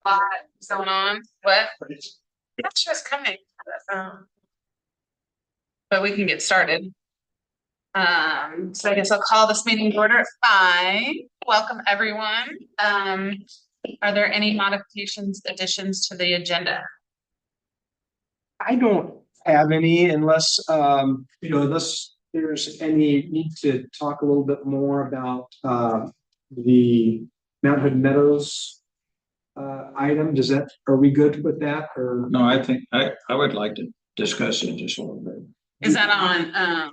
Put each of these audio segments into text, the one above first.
lot going on. What? That's just coming. But we can get started. So I guess I'll call this meeting to order at 5. Welcome, everyone. Are there any modifications, additions to the agenda? I don't have any unless, unless there's any need to talk a little bit more about, the Mount Hood Meadows item. Are we good with that or? No, I think I would like to discuss it just a little bit. Is that on,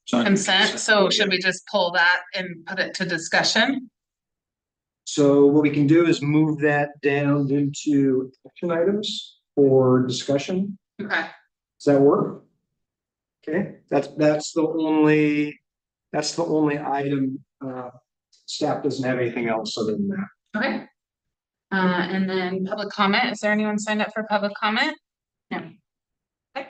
consent? So should we just pull that and put it to discussion? So what we can do is move that down into action items for discussion. Okay. Does that work? Okay, that's the only item. Staff doesn't have anything else other than that. Okay. And then public comment. Is there anyone signed up for public comment? No. Okay.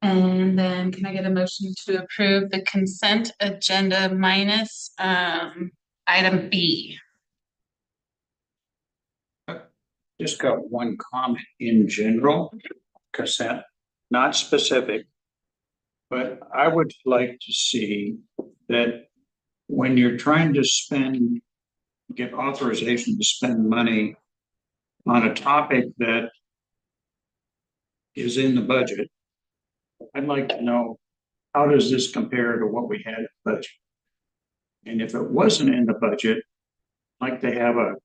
And then can I get a motion to approve the consent agenda minus item B? Just got one comment in general, consent, not specific. But I would like to see that when you're trying to get authorization to spend money on a topic that is in the budget, I'd like to know, how does this compare to what we had in the budget? And if it wasn't in the budget, I'd like to have at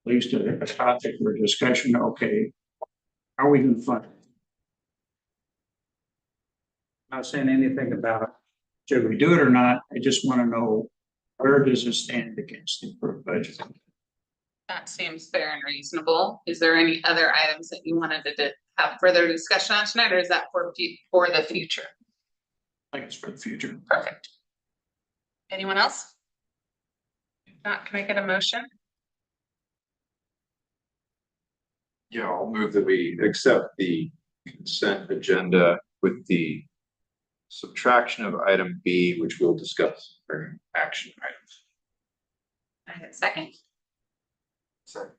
least a topic or discussion. Okay, how are we going to fund it? Not saying anything about should we do it or not. I just want to know, where does it stand against the approved budget? That seems fair and reasonable. Is there any other items that you wanted to have further discussion on tonight, or is that for the future? I think it's for the future. Perfect. Anyone else? If not, can I get a motion? Yeah, I'll move that we accept the consent agenda with the subtraction of item B, which we'll discuss during action items. Can I get a second? Second.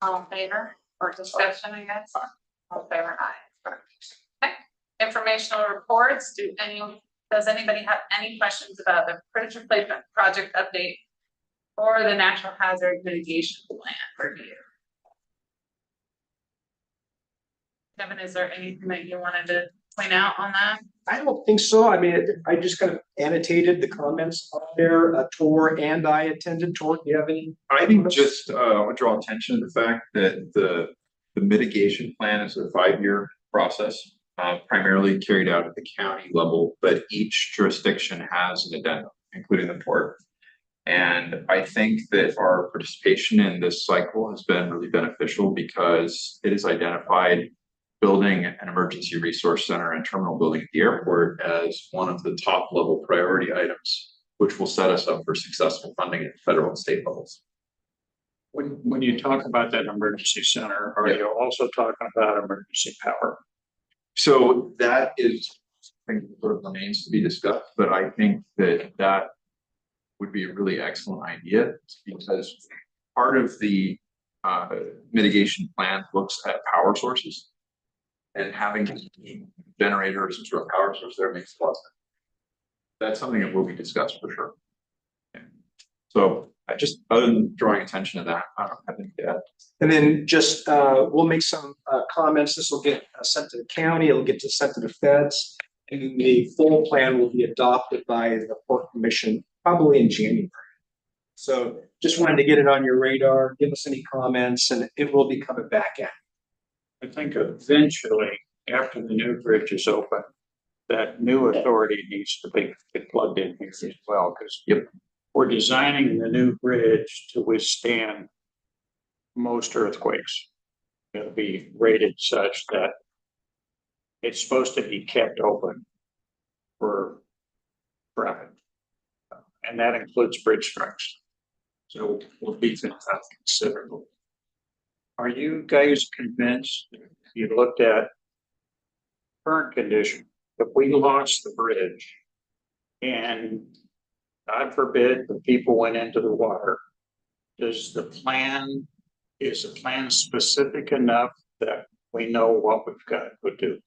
All in favor or discussion, I guess? All in favor, aye. Okay. Informational reports. Does anybody have any questions about the bridge replacement project update or the natural hazard mitigation plan review? Kevin, is there anything that you wanted to point out on that? I don't think so. I mean, I just kind of annotated the comments on there. Tor and I attended. Tor, do you have any? I think just I want to draw attention to the fact that the mitigation plan is a 5-year process, primarily carried out at the county level, but each jurisdiction has an addendum, including the port. And I think that our participation in this cycle has been really beneficial because it has identified building an emergency resource center and terminal building at the airport as one of the top level priority items, which will set us up for successful funding at federal and state levels. When you talk about that emergency center, are you also talking about emergency power? So that is, I think, sort of remains to be discussed, but I think that would be a really excellent idea because part of the mitigation plan looks at power sources. And having generators and sort of power source there makes a lot of sense. That's something that will be discussed for sure. Okay. So I just, other than drawing attention to that, I don't have anything to add. And then just we'll make some comments. This will get sent to the county. It'll get sent to the feds, and the full plan will be adopted by the Port Commission probably in January. So just wanted to get it on your radar. Give us any comments, and it will be coming back at. I think eventually, after the new bridge is open, that new authority needs to be plugged in here as well, because we're designing the new bridge to withstand most earthquakes. It'll be rated such that it's supposed to be kept open for traffic, and that includes bridge strikes. So we'll be considerable. Are you guys convinced, if you looked at current condition, if we lost the bridge and God forbid the people went into the water, does the plan Is the plan specific enough that we know what we've got to do?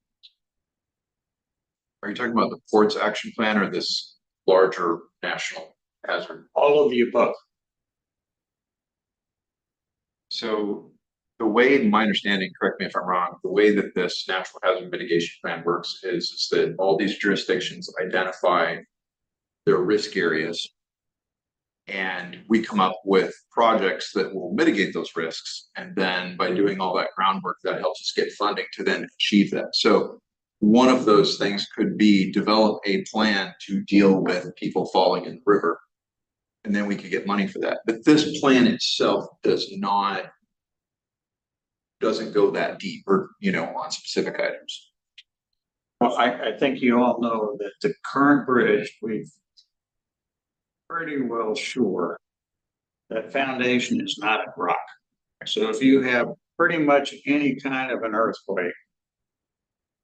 Are you talking about the ports action plan or this larger national hazard? All of the above. So the way, my understanding, correct me if I'm wrong, the way that this natural hazard mitigation plan works is that all these jurisdictions identify their risk areas. And we come up with projects that will mitigate those risks. And then by doing all that groundwork, that helps us get funding to then achieve that. So one of those things could be develop a plan to deal with people falling in the river. And then we could get money for that. But this plan itself doesn't go that deep or, on specific items. Well, I think you all know that the current bridge, we've pretty well sure that foundation is not a rock. So if you have pretty much any kind of an earthquake,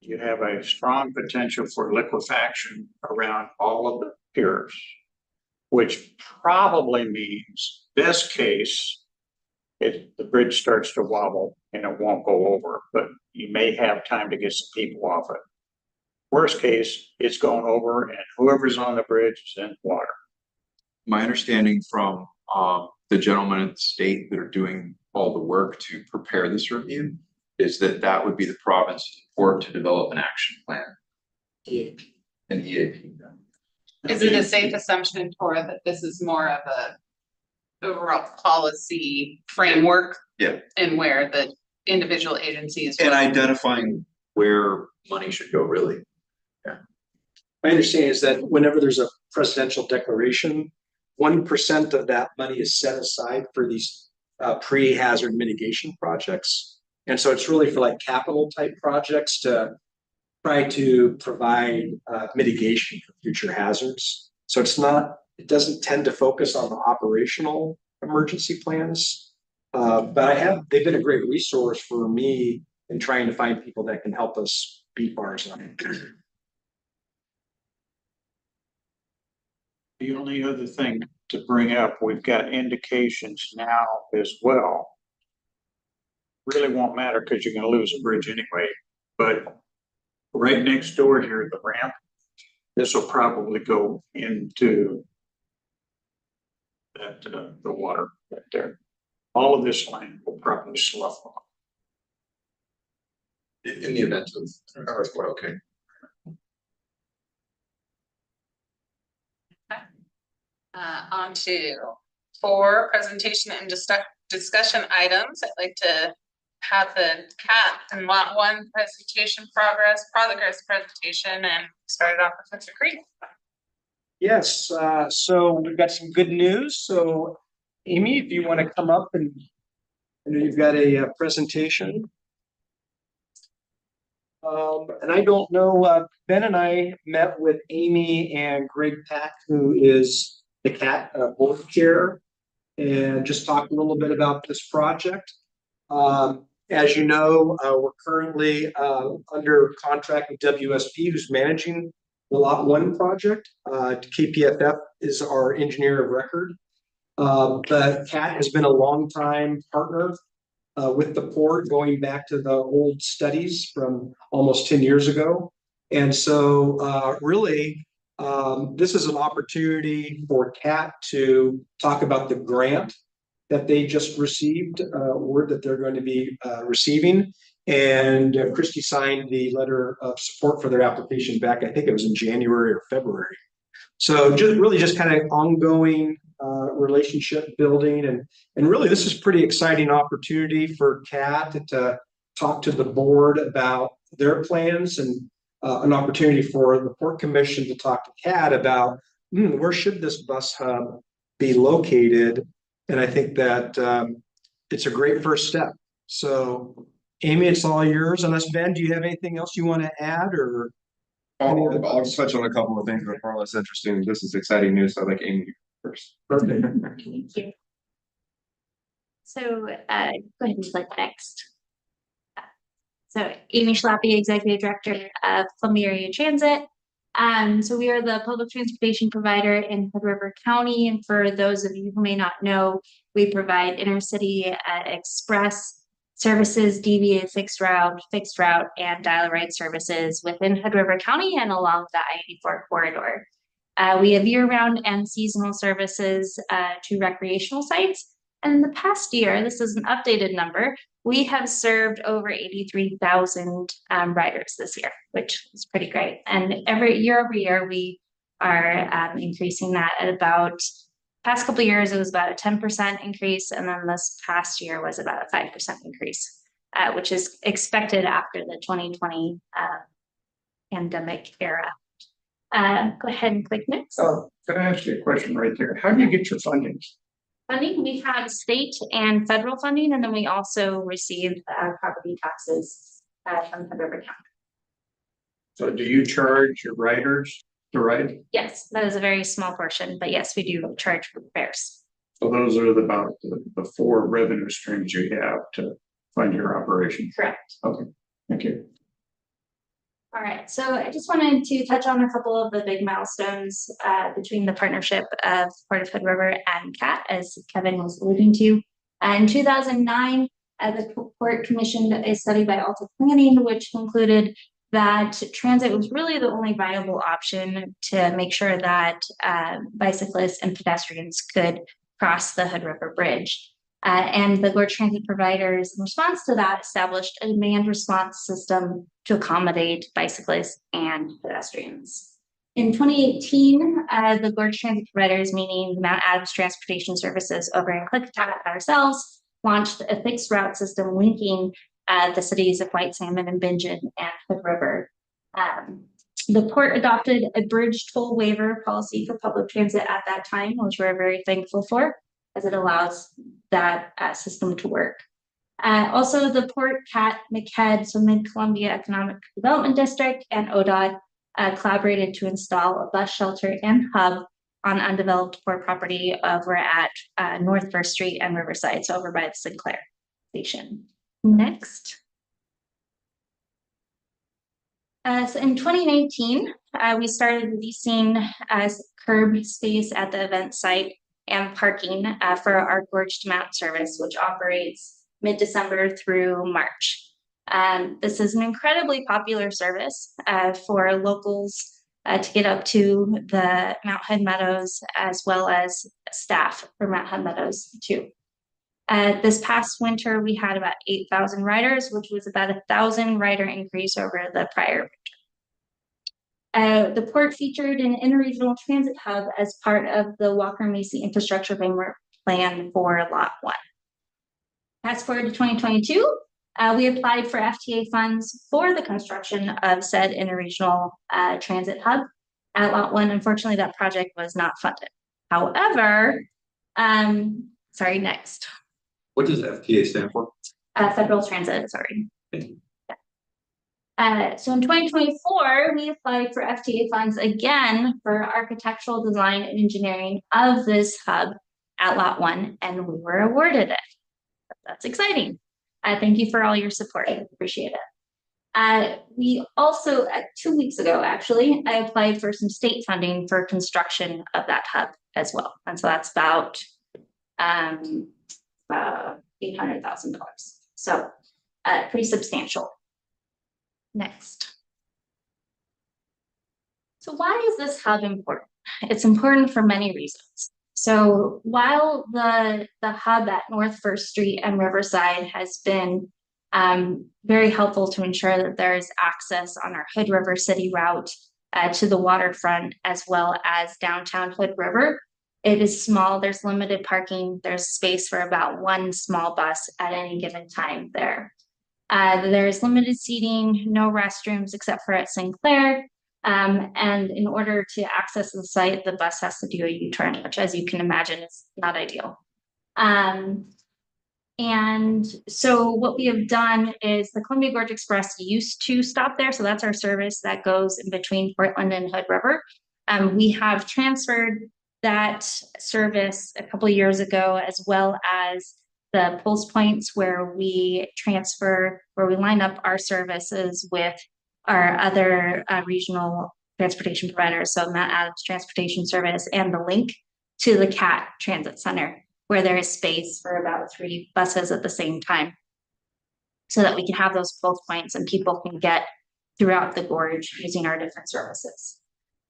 you have a strong potential for liquefaction around all of the piers, which probably means best case, the bridge starts to wobble and it won't go over, but you may have time to get some people off it. Worst case, it's going over and whoever's on the bridge is in water. My understanding from the gentlemen at the state that are doing all the work to prepare this review is that that would be the province or to develop an action plan. An EAP. Is it a safe assumption, Tora, that this is more of a overall policy framework? Yeah. And where the individual agencies. And identifying where money should go, really. My understanding is that whenever there's a presidential declaration, 1% of that money is set aside for these pre-hazard mitigation projects. And so it's really for like capital type projects to try to provide mitigation for future hazards. So it doesn't tend to focus on the operational emergency plans. But they've been a great resource for me in trying to find people that can help us beat bars on it. The only other thing to bring up, we've got indications now as well. Really won't matter because you're going to lose a bridge anyway, but right next door here, the ramp, this will probably go into that the water right there. All of this land will probably slough off. In the event of earthquake, okay. On to 4 presentation and discussion items. I'd like to have the CAT and Lot 1 progress presentation and start it off with Mr. Creed. Yes, so we've got some good news. So Amy, if you want to come up and I know you've got a presentation. And I don't know, Ben and I met with Amy and Greg Pack, who is the CAT board chair, and just talked a little bit about this project. As you know, we're currently under contract with WSP, who's managing the Lot 1 project. KPFF is our engineer of record. But CAT has been a long-time partner with the port, going back to the old studies from almost 10 years ago. And so really, this is an opportunity for CAT to talk about the grant that they just received, word that they're going to be receiving. And Christy signed the letter of support for their application back, I think it was in January or February. So just kind of ongoing relationship building. And really, this is pretty exciting opportunity for CAT to talk to the board about their plans, and an opportunity for the Port Commission to talk to CAT about where should this bus hub be located. And I think that it's a great first step. So Amy, it's all yours. Unless Ben, do you have anything else you want to add, or? I'll touch on a couple of things that are far less interesting. This is exciting news, so I'd like Amy first. Perfect. Thank you. So go ahead and click next. So Amy Schlappe, Executive Director of Columbia Area Transit. So we are the public transportation provider in Hood River County, and for those of you who may not know, we provide intercity express services, DVA fixed route, and dial-a-ride services within Hood River County and along the I-84 corridor. We have year-round and seasonal services to recreational sites. And in the past year, this is an updated number, we have served over 83,000 riders this year, which is pretty great. And every year over year, we are increasing that at about, past couple of years, it was about a 10% increase. And then this past year was about a 5% increase, which is expected after the 2020 pandemic era. Go ahead and click next. Oh, can I ask you a question right there? How do you get your funding? Funding, we have state and federal funding, and then we also receive property taxes from Hood River County. So do you charge your riders to ride? Yes, that is a very small portion, but yes, we do charge for fares. So those are about the four revenue streams you have to fund your operation. Correct. Okay, thank you. All right, so I just wanted to touch on a couple of the big milestones between the partnership of Port of Hood River and CAT, as Kevin was alluding to. In 2009, the port commissioned a study by Alta Planning, which concluded that transit was really the only viable option to make sure that bicyclists and pedestrians could cross the Hood River Bridge. And the Gorge Transit providers, in response to that, established a demand response system to accommodate bicyclists and pedestrians. In 2018, the Gorge Transit providers, meaning Mount Adams Transportation Services over in Klickitat ourselves, launched a fixed route system linking the cities of White Salmon and Bingen and Hood River. The port adopted a bridge toll waiver policy for public transit at that time, which we're very thankful for, as it allows that system to work. Also, the Port CAT MCED, so Mid-Columbia Economic Development District, and ODOT collaborated to install a bus shelter and hub on undeveloped port property over at North First Street and Riverside, so over by the Sinclair station. Next. So in 2019, we started leasing curb space at the event site and parking for our Gorge to Mount service, which operates mid-December through March. This is an incredibly popular service for locals to get up to the Mount Hood Meadows, as well as staff for Mount Hood Meadows too. This past winter, we had about 8,000 riders, which was about 1,000 rider increase over the prior winter. The port featured an interregional transit hub as part of the Walker-Macy infrastructure framework plan for Lot 1. Fast forward to 2022, we applied for FTA funds for the construction of said interregional transit hub at Lot 1. Unfortunately, that project was not funded. However, sorry, next. What does FTA stand for? Federal Transit Authority. So in 2024, we applied for FTA funds again for architectural design and engineering of this hub at Lot 1, and we were awarded it. That's exciting. Thank you for all your support. I appreciate it. We also, 2 weeks ago, actually, I applied for some state funding for construction of that hub as well. And so that's about $800,000. So pretty substantial. Next. So why is this hub important? It's important for many reasons. So while the hub at North First Street and Riverside has been very helpful to ensure that there's access on our Hood River City route to the waterfront, as well as downtown Hood River, it is small, there's limited parking, there's space for about one small bus at any given time there. There's limited seating, no restrooms except for at Sinclair. And in order to access the site, the bus has to do a U-turn, which, as you can imagine, is not ideal. And so what we have done is the Columbia Gorge Express used to stop there. So that's our service that goes in between Portland and Hood River. We have transferred that service a couple of years ago, as well as the pulse points where we line up our services with our other regional transportation providers, so Mount Adams Transportation Service and the link to the CAT Transit Center, where there is space for about 3 buses at the same time. So that we can have those both points and people can get throughout the gorge using our different services.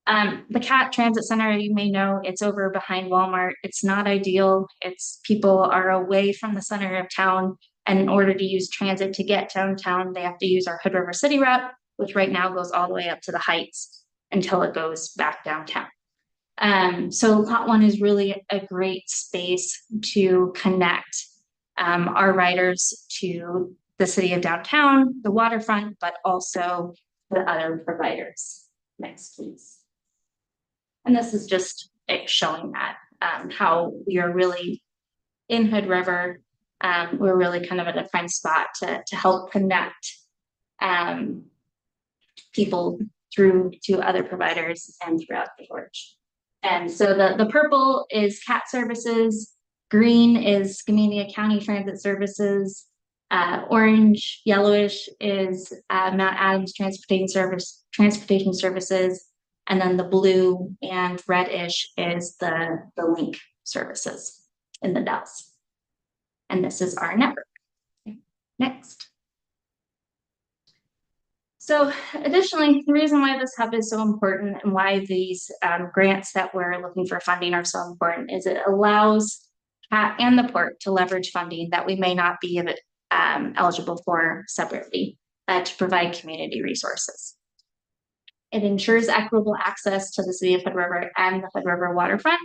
The CAT Transit Center, you may know, it's over behind Walmart. It's not ideal. It's people are away from the center of town. And in order to use transit to get downtown, they have to use our Hood River City route, which right now goes all the way up to the Heights until it goes back downtown. So Lot 1 is really a great space to connect our riders to the city of downtown, the waterfront, but also the other providers. Next, please. And this is just showing that how we are really in Hood River. We're really kind of at a prime spot to help connect people through to other providers and throughout the gorge. And so the purple is CAT services, green is Skamania County Transit Services, orange, yellowish is Mount Adams Transportation Services, and then the blue and reddish is the link services in the Dells. And this is our network. Next. So additionally, the reason why this hub is so important and why these grants that we're looking for funding are so important is it allows CAT and the port to leverage funding that we may not be eligible for separately to provide community resources. It ensures equitable access to the city of Hood River and the Hood River waterfront,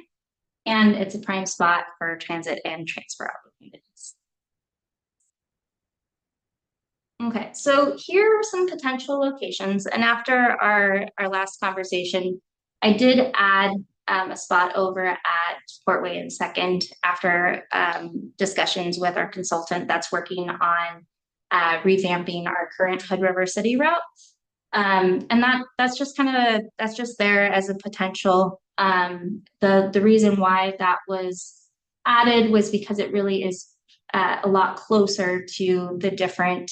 and it's a prime spot for transit and transfer opportunities. Okay, so here are some potential locations, and after our last conversation, I did add a spot over at Portway and Second after discussions with our consultant that's working on revamping our current Hood River City route. And that's just that's just there as a potential. The reason why that was added was because it really is a lot closer to the different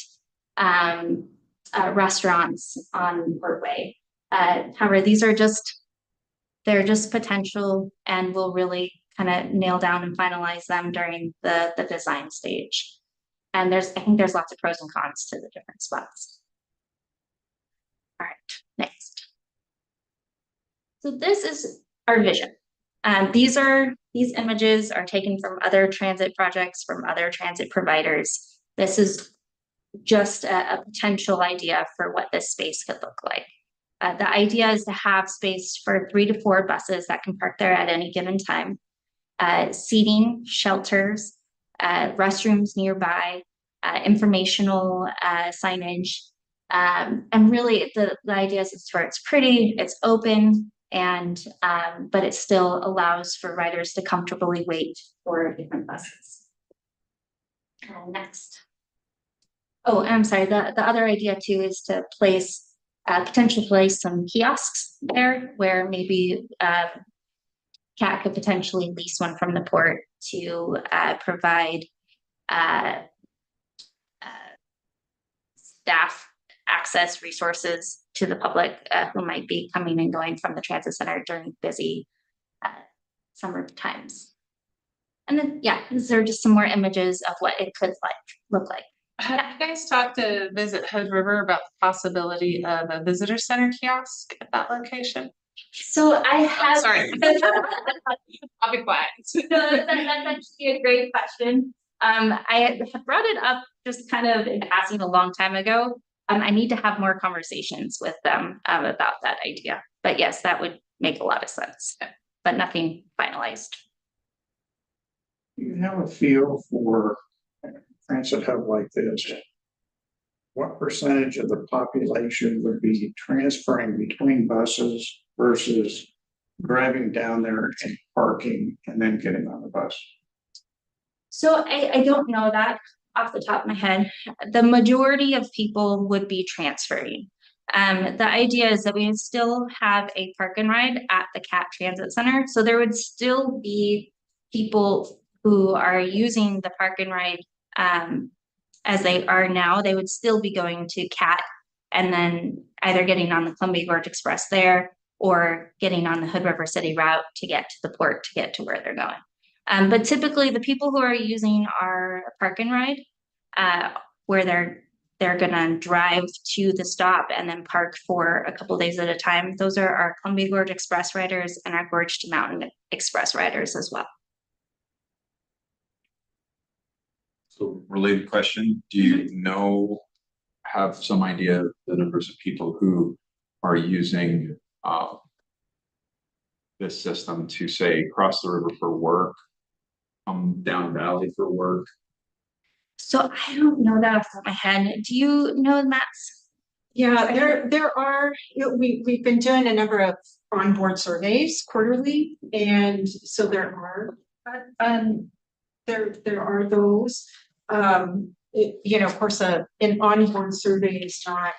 restaurants on Portway. However, they're just potential, and we'll really kind of nail down and finalize them during the design stage. And I think there's lots of pros and cons to the different spots. All right, next. So this is our vision. These images are taken from other transit projects, from other transit providers. This is just a potential idea for what this space could look like. The idea is to have space for 3 to 4 buses that can park there at any given time, seating, shelters, restrooms nearby, informational signage. And really the idea is where it's pretty, it's open, and but it still allows for riders to comfortably wait for different buses. Next. Oh, I'm sorry, the other idea too is to potentially place some kiosks there where maybe CAT could potentially lease one from the port to provide staff access resources to the public who might be coming and going from the transit center during busy summer times. And then, yeah, these are just some more images of what it could look like. Have you guys talked to Visit Hood River about the possibility of a visitor center kiosk at that location? So I have. Sorry. I'll be quiet. No, that's actually a great question. I had brought it up just kind of in passing a long time ago. I need to have more conversations with them about that idea. But yes, that would make a lot of sense, but nothing finalized. You have a feel for a transit hub like this? What percentage of the population would be transferring between buses versus driving down there and parking and then getting on the bus? So I don't know that off the top of my head. The majority of people would be transferring. The idea is that we would still have a park and ride at the CAT Transit Center. So there would still be people who are using the park and ride as they are now. They would still be going to CAT and then either getting on the Columbia Gorge Express there or getting on the Hood River City route to get to the port to get to where they're going. But typically the people who are using our park and ride, where they're gonna drive to the stop and then park for a couple days at a time. Those are our Columbia Gorge Express riders and our Gorge to Mountain Express riders as well. So related question, do you know, have some idea of the numbers of people who are using this system to say cross the river for work, come down valley for work? So I don't know that off the top of my head. Do you know, Matt's? Yeah, there are, we've been doing a number of onboard surveys quarterly, and so there are those. Of course, an onboard survey is not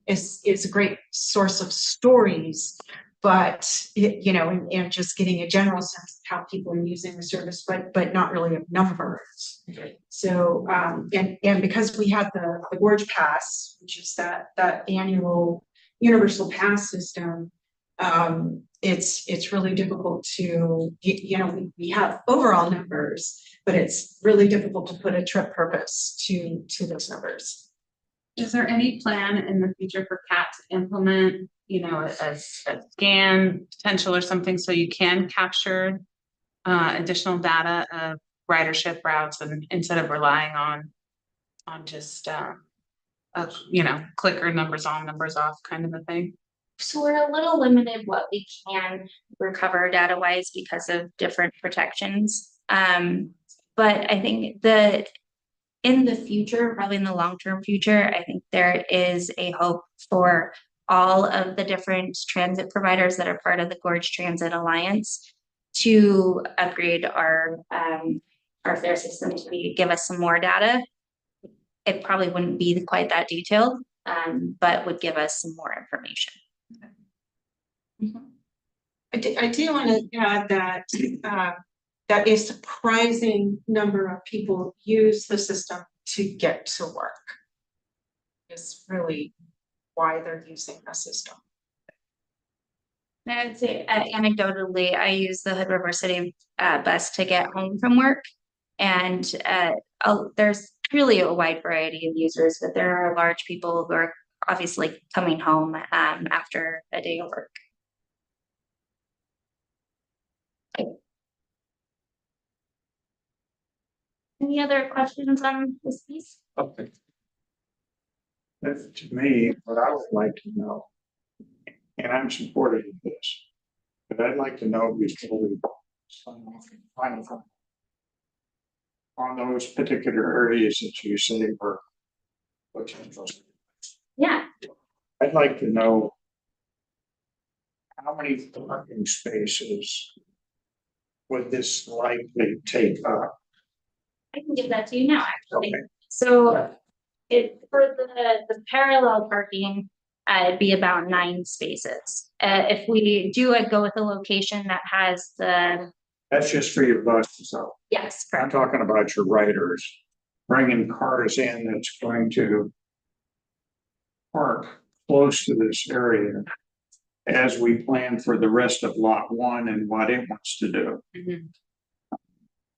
is a great source of stories, but and just getting a general sense of how people are using the service, but not really of numbers. Okay. So and because we have the Gorge Pass, which is that annual universal pass system, it's really difficult to we have overall numbers, but it's really difficult to put a trip purpose to those numbers. Is there any plan in the future for CAT to implement, a scan potential or something so you can capture additional data of ridership routes and instead of relying on just clicker numbers on, numbers off kind of a thing? So we're a little limited what we can recover data wise because of different protections. But I think that in the future, probably in the long-term future, I think there is a hope for all of the different transit providers that are part of the Gorge Transit Alliance to upgrade our fare system to give us some more data. It probably wouldn't be quite that detailed, but would give us some more information. I do want to add that a surprising number of people use the system to get to work. Is really why they're using the system. I would say anecdotally, I use the Hood River City bus to get home from work, and there's really a wide variety of users, but there are large people who are obviously coming home after a day of work. Any other questions on this piece? Okay. That's to me, what I would like to know, and I'm supportive of this, but I'd like to know before we final on those particular areas that you say were potential. Yeah. I'd like to know how many parking spaces would this likely take up? I can give that to you now, actually. Okay. So for the parallel parking, it'd be about 9 spaces. If we go with a location that has That's just for your buses, though. yes, I'm correct. talking about your riders, bringing cars in that's going to park close to this area as we plan for the rest of lot 1 and what it wants to do. Mhm.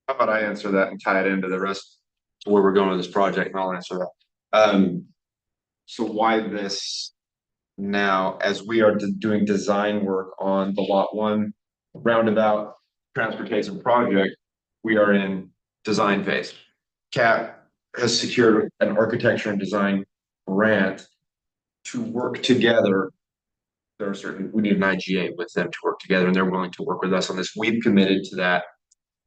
How about I answer that and tie it into the rest to where we're going with this project, and I'll answer that. So why this now, as we are doing design work on the lot 1 roundabout transportation project, we are in design phase. CAT has secured an architecture and design grant to work together. We need an IGA with them to work together, and they're willing to work with us on this. We've committed to that,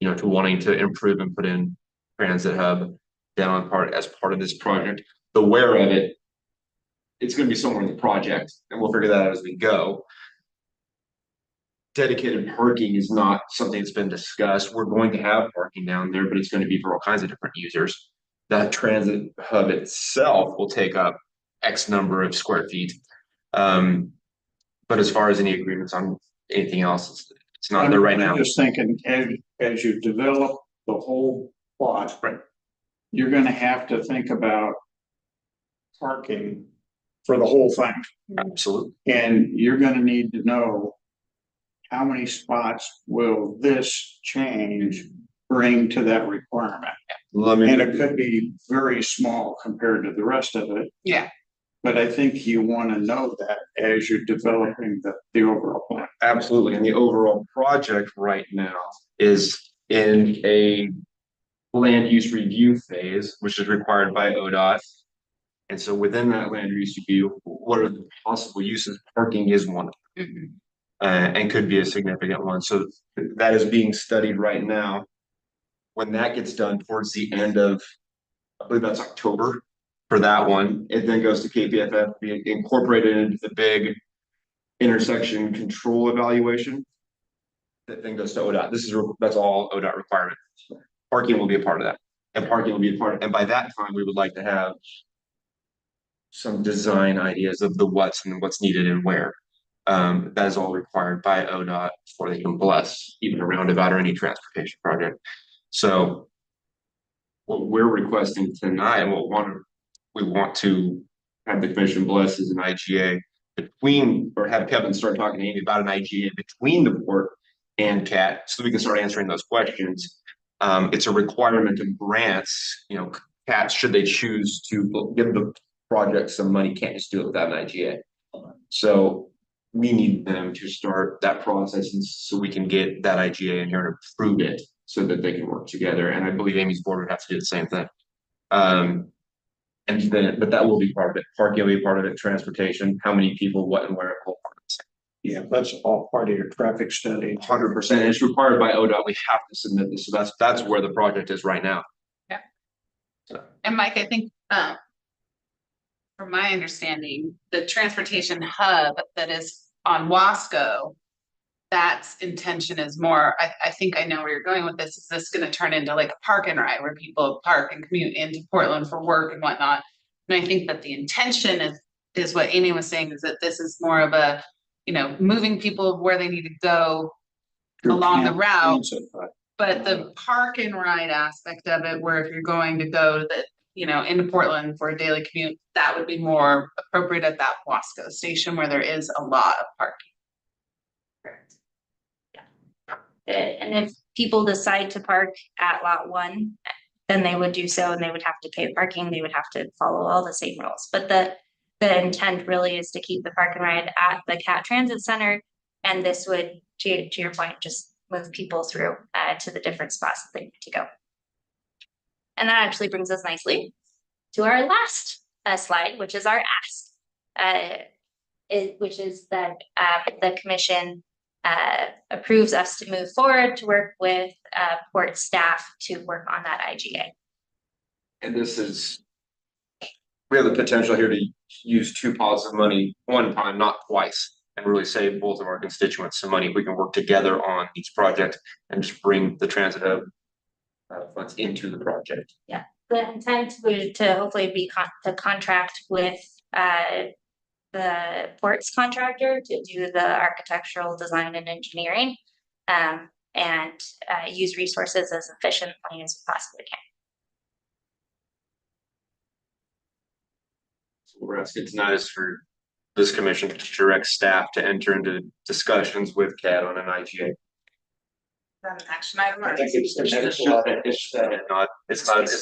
to wanting to improve and put in transit hub down as part of this project. The where of it, it's going to be somewhere in the project, and we'll figure that out as we go. Dedicated parking is not something that's been discussed. We're going to have parking down there, but it's going to be for all kinds of different users. That transit hub itself will take up X number of square feet. But as far as any agreements on anything else, it's not there right now. I'm just thinking, as you develop the whole plot, Right. you're gonna have to think about parking for the whole thing. Absolutely. And you're gonna need to know how many spots will this change bring to that requirement? Let me. And it could be very small compared to the rest of it. Yeah. But I think you wanna know that as you're developing the overall plan. Absolutely, and the overall project right now is in a land use review phase, which is required by ODOT. And so within that land use review, what are the possible uses? Parking is one of them. And could be a significant one, so that is being studied right now. When that gets done towards the end of, I believe that's October for that one, it then goes to KPFF, be incorporated into the big intersection control evaluation. That then goes to ODOT. That's all ODOT requirement. Parking will be a part of that, and parking will be a part of, and by that time, we would like to have some design ideas of the what's and what's needed and where. That is all required by ODOT before they can bless even a roundabout or any transportation project. So what we're requesting tonight, and we want to have the commission bless is an IGA between, or have Kevin start talking to Amy about an IGA between the port and CAT, so we can start answering those questions. It's a requirement of grants, CAT, should they choose to give the project some money, can't just do it without an IGA. So we need them to start that process, and so we can get that IGA in here and approve it so that they can work together. And I believe Amy's board would have to do the same thing. But that will be part of it. Parking will be part of it, transportation, how many people, what and where. Yeah, that's all part of your traffic study. 100%. It's required by ODOT. We have to submit this. So that's where the project is right now. And Mike, I think, from my understanding, the transportation hub that is on Wasco, that's intention is more, I think I know where you're going with this. Is this gonna turn into like a park and ride where people park and commute into Portland for work and whatnot? And I think that the intention is what Amy was saying, is that this is more of a, moving people where they need to go along the route. But the park and ride aspect of it, where if you're going to go into Portland for a daily commute, that would be more appropriate at that Wasco station where there is a lot of parking. Yeah. And if people decide to park at lot 1, then they would do so, and they would have to pay parking. They would have to follow all the same rules. But the intent really is to keep the park and ride at the CAT Transit Center, and this would, to your point, just move people through to the different spots that they need to go. And that actually brings us nicely to our last slide, which is our ask, which is that the commission approves us to move forward to work with port staff to work on that IGA. And we have the potential here to use 2 pots of money one time, not twice, and really save both of our constituents some money if we can work together on each project and just bring the transit hub funds into the project. Yeah, the intent would to hopefully be to contract with the ports contractor to do the architectural design and engineering, and use resources as efficiently as we possibly can. What we're asking tonight is for this commission to direct staff to enter into discussions with CAT on an IGA. Is that an action item? I think it's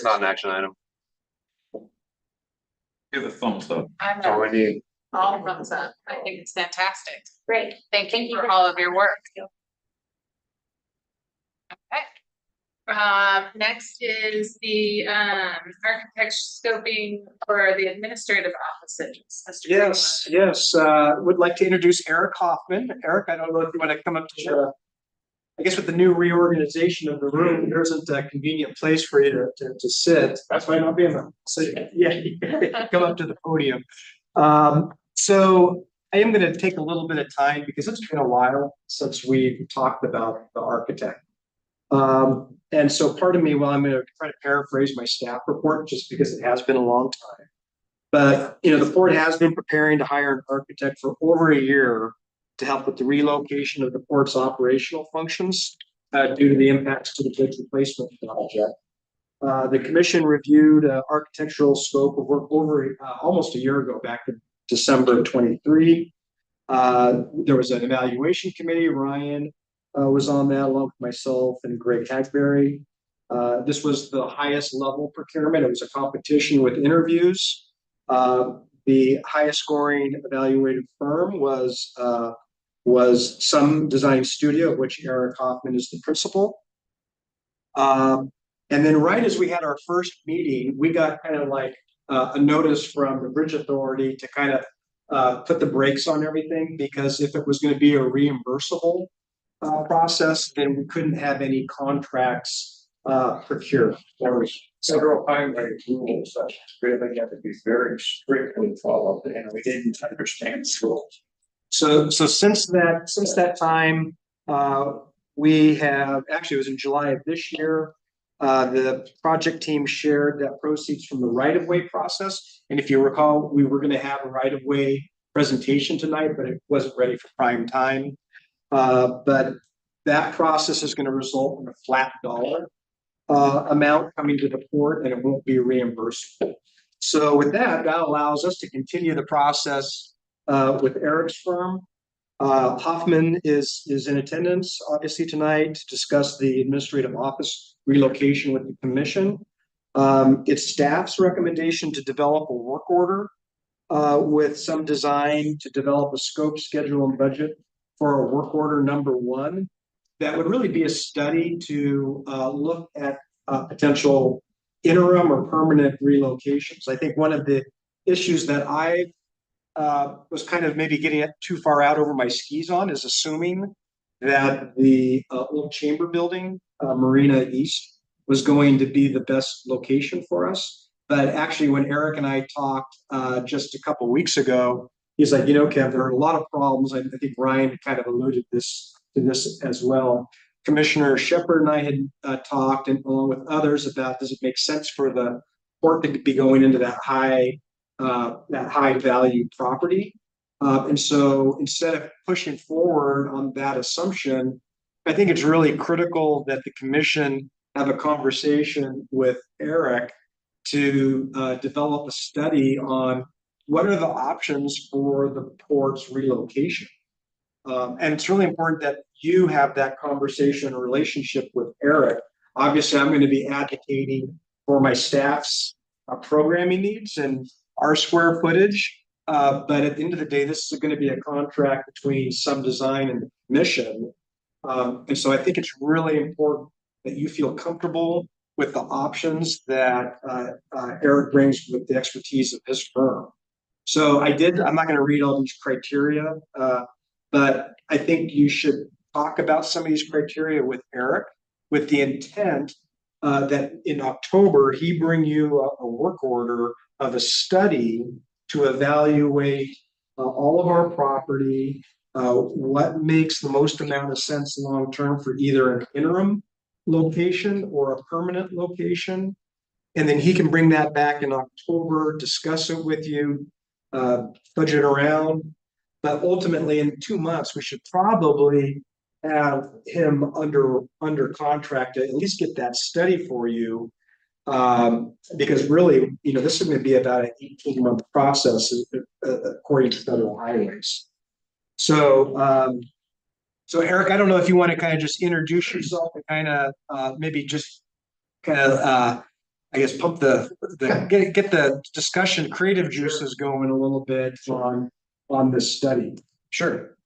not an action item. Give a thumbs up. I'm That's all we need. all thumbs up. I think it's fantastic. Great. Thank you for all of your work. Okay. Next is the architect scoping for the administrative offices. Mr. Yes, Greenwood. yes, would like to introduce Eric Hoffman. Eric, I don't know if you want to come up to I guess with the new reorganization of the room, there isn't a convenient place for you to sit. That's why I'm not being so yeah, come up to the podium. So I am going to take a little bit of time because it's been a while since we talked about the architect. And so pardon me while I'm going to try to paraphrase my staff report, just because it has been a long time. But, the port has been preparing to hire an architect for over a year to help with the relocation of the port's operational functions due to the impacts to the bridge replacement project. The commission reviewed architectural scope of work over almost a year ago, back in December of 23. There was an evaluation committee. Ryan was on that along with myself and Greg Hackberry. This was the highest level procurement. It was a competition with interviews. The highest scoring evaluated firm was Some Design Studio, of which Eric Hoffman is the principal. And then right as we had our first meeting, we got kind of like a notice from the Bridge Authority to kind of put the brakes on everything, because if it was going to be a reimbursable process, then we couldn't have any contracts procured. There was several highway rules that really had to be very strictly followed, and we didn't understand the rules. So since that time, we have, actually, it was in July of this year, the project team shared that proceeds from the right-of-way process. And if you recall, we were going to have a right-of-way presentation tonight, but it wasn't ready for prime time. But that process is going to result in a flat dollar amount coming to the port, and it won't be reimbursable. So with that allows us to continue the process with Eric's firm. Hoffman is in attendance, obviously, tonight to discuss the administrative office relocation with the commission. It's staff's recommendation to develop a work order with Some Design to develop a scope, schedule, and budget for a work order number 1. That would really be a study to look at potential interim or permanent relocations. I think one of the issues that I was kind of maybe getting too far out over my skis on is assuming that the old chamber building, Marina East, was going to be the best location for us. But actually, when Eric and I talked just a couple of weeks ago, he's like, Kev, there are a lot of problems. I think Ryan kind of alluded to this as well. Commissioner Shepard and I had talked, and along with others, about does it make sense for the port to be going into that high value property. And so instead of pushing forward on that assumption, I think it's really critical that the commission have a conversation with Eric to develop a study on what are the options for the port's relocation. And it's really important that you have that conversation or relationship with Eric. Obviously, I'm going to be advocating for my staff's programming needs and our square footage. But at the end of the day, this is going to be a contract between Some Design and the commission. And so I think it's really important that you feel comfortable with the options that Eric brings with the expertise of his firm. So I'm not going to read all these criteria, but I think you should talk about some of these criteria with Eric with the intent that in October, he bring you a work order of a study to evaluate all of our property, what makes the most amount of sense long-term for either an interim location or a permanent location. And then he can bring that back in October, discuss it with you, budget around. But ultimately, in 2 months, we should probably have him under contract to at least get that study for you. Because really, this is going to be about an 18-month process according to federal highways. So Eric, I don't know if you want to kind of just introduce yourself and kind of maybe just kind of I guess pump get the discussion creative juices going a little bit on this study. Sure.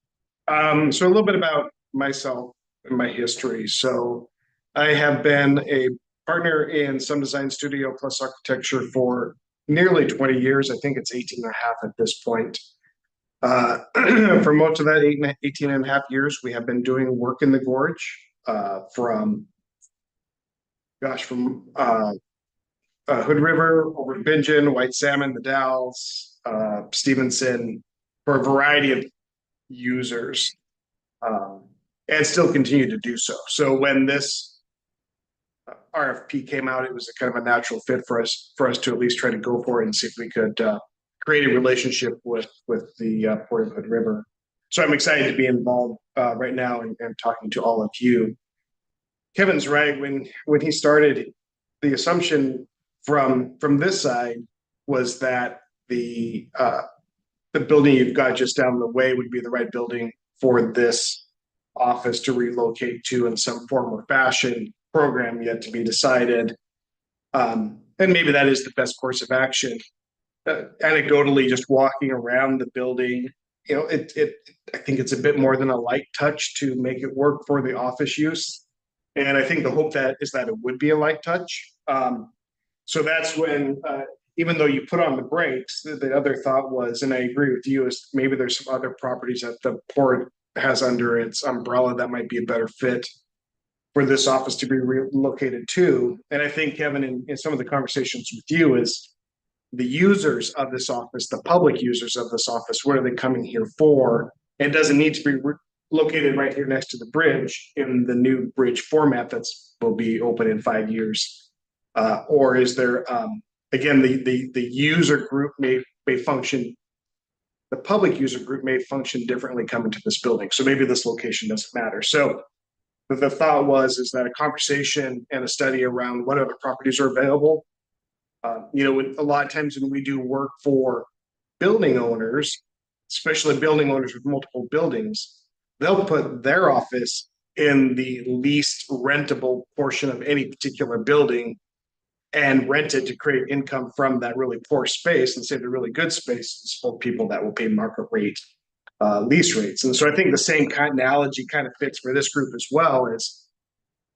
So a little bit about myself and my history. So I have been a partner in Some Design Studio Plus Architecture for nearly 20 years. I think it's 18 and a half at this point. For most of that 18 and a half years, we have been doing work in the gorge from Hood River over to Bingen, White Salmon, the Dalles, Stevenson, for a variety of users, and still continue to do so. So when this RFP came out, it was a kind of a natural fit for us to at least try to go for it and see if we could create a relationship with the Port of Hood River. So I'm excited to be involved right now and talking to all of you. Kevin's right. When he started, the assumption from this side was that the the building you've got just down the way would be the right building for this office to relocate to in some form or fashion, program yet to be decided. And maybe that is the best course of action. Anecdotally, just walking around the building, you know, I think it's a bit more than a light touch to make it work for the office use. And I think the hope that is that it would be a light touch. So that's when, even though you put on the brakes, the other thought was, and I agree with you, is maybe there's some other properties that the port has under its umbrella that might be a better fit for this office to be relocated to. And I think, Kevin, in some of the conversations with you, is the users of this office, the public users of this office, what are they coming here for? It doesn't need to be located right here next to the bridge in the new bridge format that's will be open in 5 years. Or is there, again, the user group may function, the public user group may function differently coming to this building. So maybe this location doesn't matter. So the thought is that a conversation and a study around what other properties are available. You know, a lot of times when we do work for building owners, especially building owners with multiple buildings, they'll put their office in the least rentable portion of any particular building and rent it to create income from that really poor space and save the really good spaces for people that will pay market rate lease rates. And so I think the same kind of analogy kind of fits for this group as well, is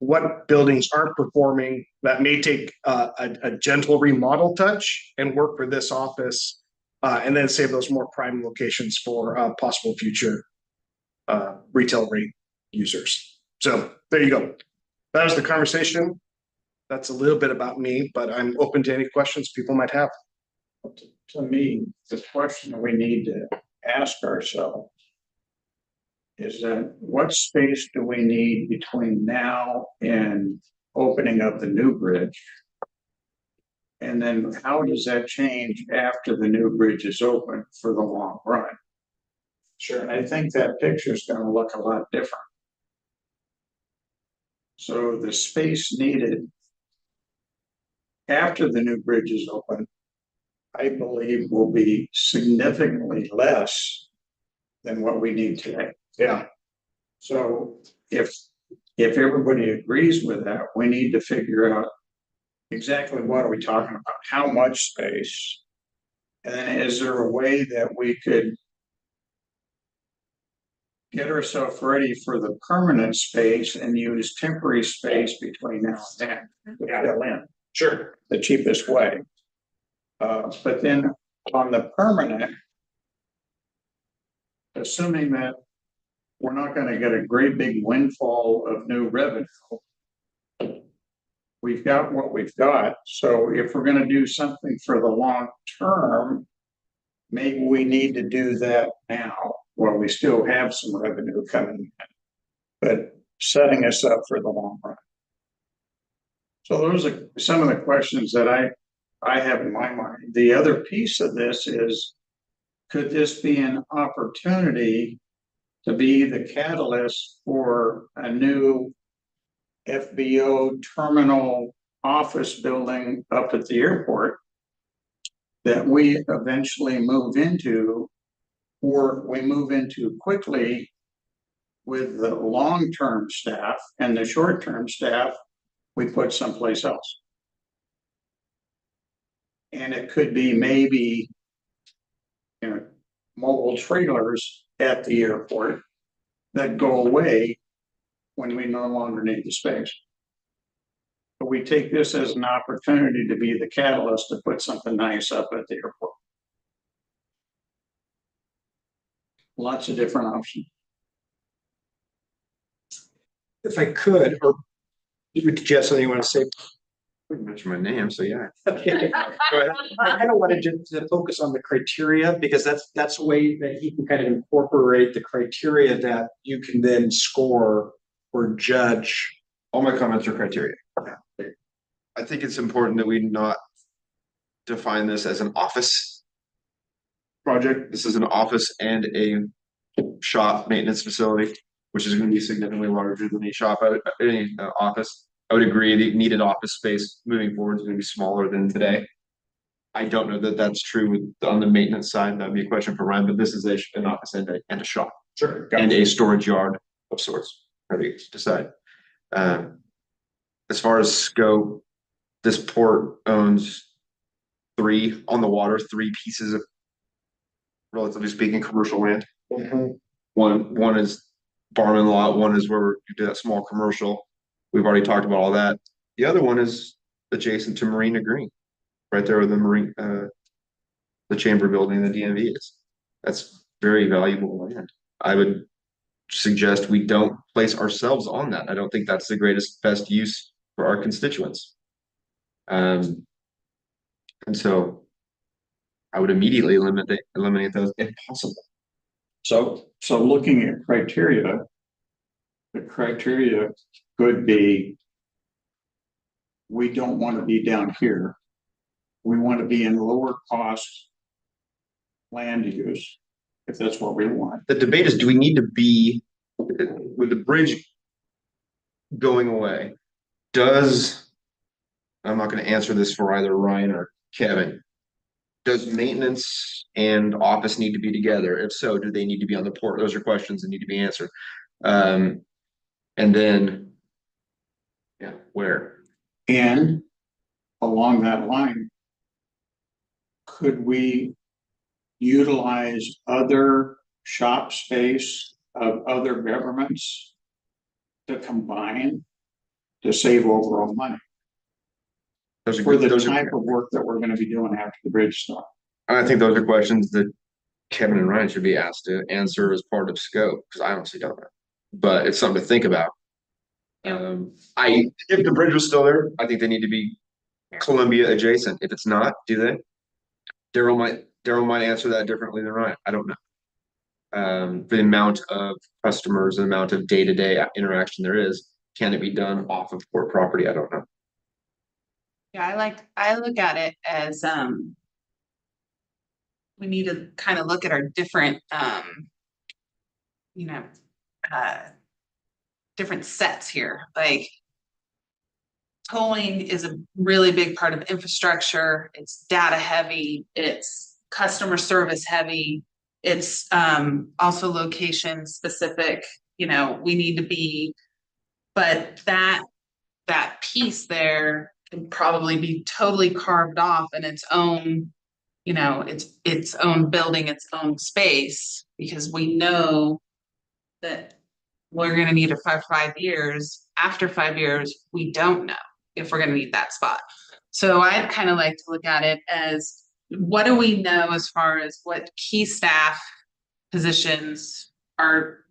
what buildings aren't performing that may take a gentle remodel touch and work for this office, and then save those more prime locations for possible future retail rate users. So there you go. That was the conversation. That's a little bit about me, but I'm open to any questions people might have. To me, the question we need to ask ourselves is that what space do we need between now and opening of the new bridge? And then how does that change after the new bridge is open for the long run? Sure. And I think that picture is going to look a lot different. So the space needed after the new bridge is open, I believe, will be significantly less than what we need today. Yeah. So if everybody agrees with that, we need to figure out exactly what are we talking about, how much space, and then is there a way that we could get ourselves ready for the permanent space and use temporary space between now and then to fill in? Sure. The cheapest way. But then on the permanent, assuming that we're not going to get a great big windfall of new revenue, we've got what we've got. So if we're going to do something for the long term, maybe we need to do that now while we still have some revenue coming in, but setting us up for the long run. So those are some of the questions that I have in my mind. The other piece of this is, could this be an opportunity to be the catalyst for a new FBO terminal office building up at the airport that we eventually move into, or we move into quickly with the long-term staff, and the short-term staff we put someplace else? And it could be maybe, you know, mobile trailers at the airport that go away when we no longer need the space. But we take this as an opportunity to be the catalyst to put something nice up at the airport. Lots of different options. If I could, or did you have something you want to say? You mentioned my name, so yeah. Okay. Go ahead. I kind of wanted to focus on the criteria, because that's a way that he can kind of incorporate the criteria that you can then score or judge. All my comments are criteria. I think it's important that we not define this as an office project. This is an office and a shop maintenance facility, which is going to be significantly larger than a shop, any office. I would agree the needed office space moving forward is going to be smaller than today. I don't know that that's true on the maintenance side. That'd be a question for Ryan, but this is an office and a shop Sure. and a storage yard of sorts, how do you decide? As far as scope, this port owns three pieces of, relatively speaking, commercial land. One is Barman lot, one is where you do that small commercial. We've already talked about all that. The other one is adjacent to Marina Green, right there where the chamber building, the DMV is. That's very valuable land. I would suggest we don't place ourselves on that. I don't think that's the best use for our constituents. And so I would immediately eliminate those if possible. So looking at criteria, the criteria could be, we don't want to be down here. We want to be in lower cost land use, if that's what we want. The debate is, do we need to be, with the bridge going away, I'm not going to answer this for either Ryan or Kevin. Does maintenance and office need to be together? If so, do they need to be on the port? Those are questions that need to be answered. And then, yeah, where? And along that line, could we utilize other shop space of other governments to combine to save overall money for the type of work that we're going to be doing after the bridge stuff? I think those are questions that Kevin and Ryan should be asked to answer as part of scope, because I honestly don't know. But it's something to think about. If the bridge was still there, I think they need to be Columbia adjacent. If it's not, do they? Daryl might answer that differently than Ryan. I don't know. The amount of customers, the amount of day-to-day interaction there is, can it be done off of port property? I don't know. Yeah, I look at it as, we need to kind of look at our different, different sets here, like tolling is a really big part of infrastructure. It's data heavy, it's customer service heavy. It's also location specific, we need to be, but that piece there can probably be totally carved off in its own, its own building, its own space, because we know that we're going to need it for 5 years. After 5 years, we don't know if we're going to need that spot. So I'd kind of like to look at it as, what do we know as far as what key staff positions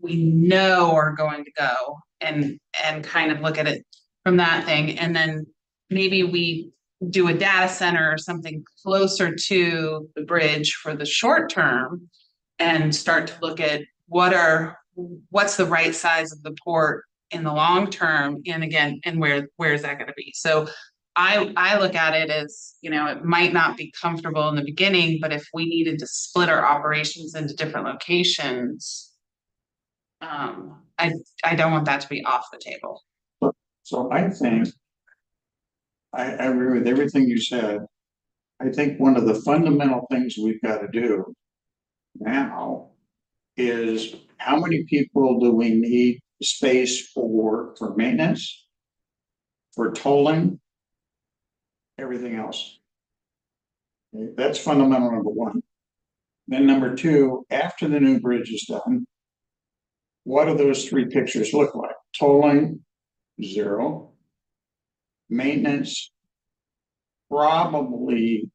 we know are going to go, and kind of look at it from that thing. And then maybe we do a data center or something closer to the bridge for the short term, and start to look at what's the right size of the port in the long term, and again, and where is that going to be? So I look at it as, it might not be comfortable in the beginning, but if we needed to split our operations into different locations, I don't want that to be off the table. So I think I agree with everything you said. I think one of the fundamental things we've got to do now is, how many people do we need space for maintenance, for tolling, everything else? Okay, that's fundamental number one. Then number two, after the new bridge is done, what do those three pictures look like? Tolling, 0. Maintenance, probably,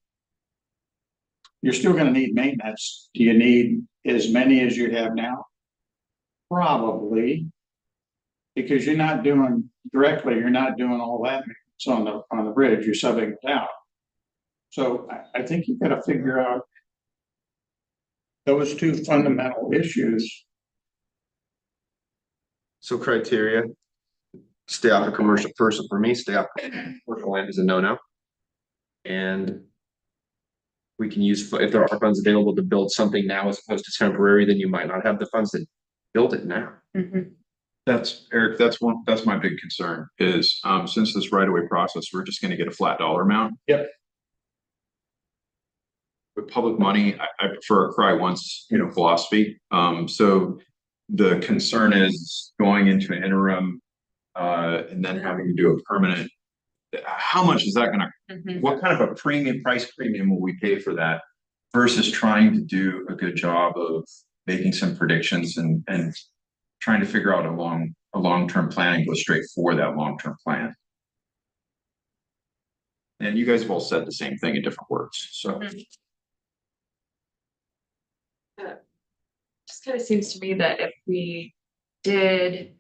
you're still going to need maintenance. Do you need as many as you have now? Probably, because you're not doing all that maintenance on the bridge, you're subbing it out. So I think you've got to figure out those two fundamental issues. So criteria, stay off of commercial. Person for me, stay off of commercial land is a no-no. And we can use, if there are funds available to build something now as opposed to temporary, then you might not have the funds to build it now. That's Eric, that's my big concern is, since this right of way process, we're just gonna get a flat dollar amount. Yep. with public money, I prefer a cry once, philosophy. So the concern is going into an interim, and then having to do a permanent. How much is that gonna, what kind of a price premium will we pay for that? Versus trying to do a good job of making some predictions and trying to figure out a long-term plan and go straight for that long-term plan. And you guys have all said the same thing in different words, so. Just kind of seems to me that if we did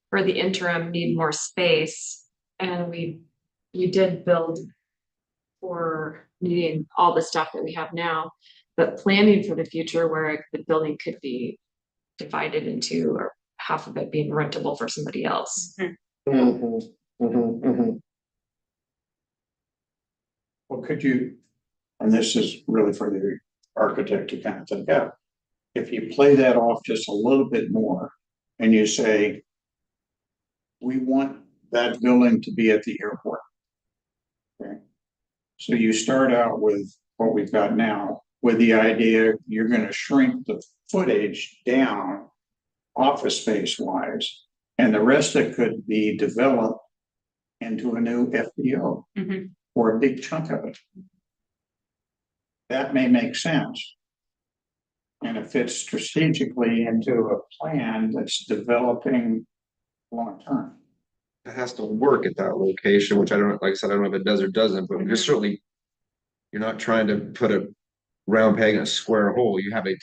for the interim need more space and we did build for needing all the stuff that we have now, but planning for the future where the building could be divided into or half of it being rentable for somebody else. Well, could you, and this is really for the architect to kind of think out. If you play that off just a little bit more and you say, we want that building to be at the airport. Okay. So you start out with what we've got now with the idea you're going to shrink the footage down office space wise, and the rest of it could be developed into a new FBO or a big chunk of it. That may make sense. And it fits strategically into a plan that's developing long term. It has to work at that location, which I don't, like I said, I don't know if it does or doesn't, but just certainly. You're not trying to put a round peg in a square hole. You have a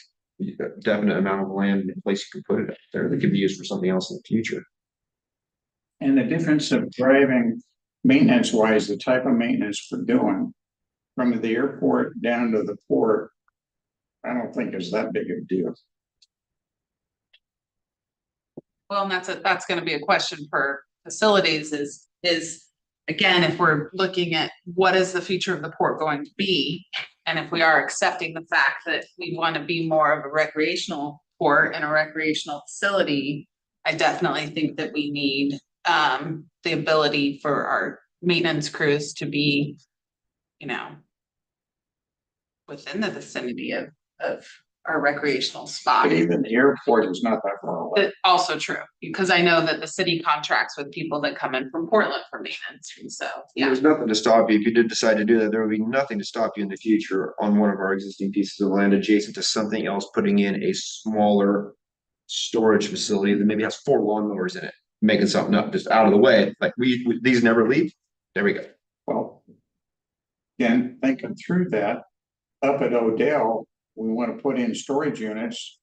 definite amount of land in place you can put it up there that could be used for something else in the future. And the difference of driving maintenance wise, the type of maintenance we're doing from the airport down to the port, I don't think is that big of a deal. Well, and that's gonna be a question for facilities is again, if we're looking at what is the future of the port going to be? And if we are accepting the fact that we want to be more of a recreational port and a recreational facility, I definitely think that we need the ability for our maintenance crews to be, within the vicinity of our recreational spot. But even the airport is not that far away. That's also true, because I know that the city contracts with people that come in from Portland for maintenance, and so, yeah. There's nothing to stop you. If you did decide to do that, there would be nothing to stop you in the future on one of our existing pieces of land adjacent to something else, putting in a smaller storage facility that maybe has 4 lawnmowers in it, making something up just out of the way. Like these never leave. There we go. Well, again, thinking through that, up at Odell, we want to put in storage units,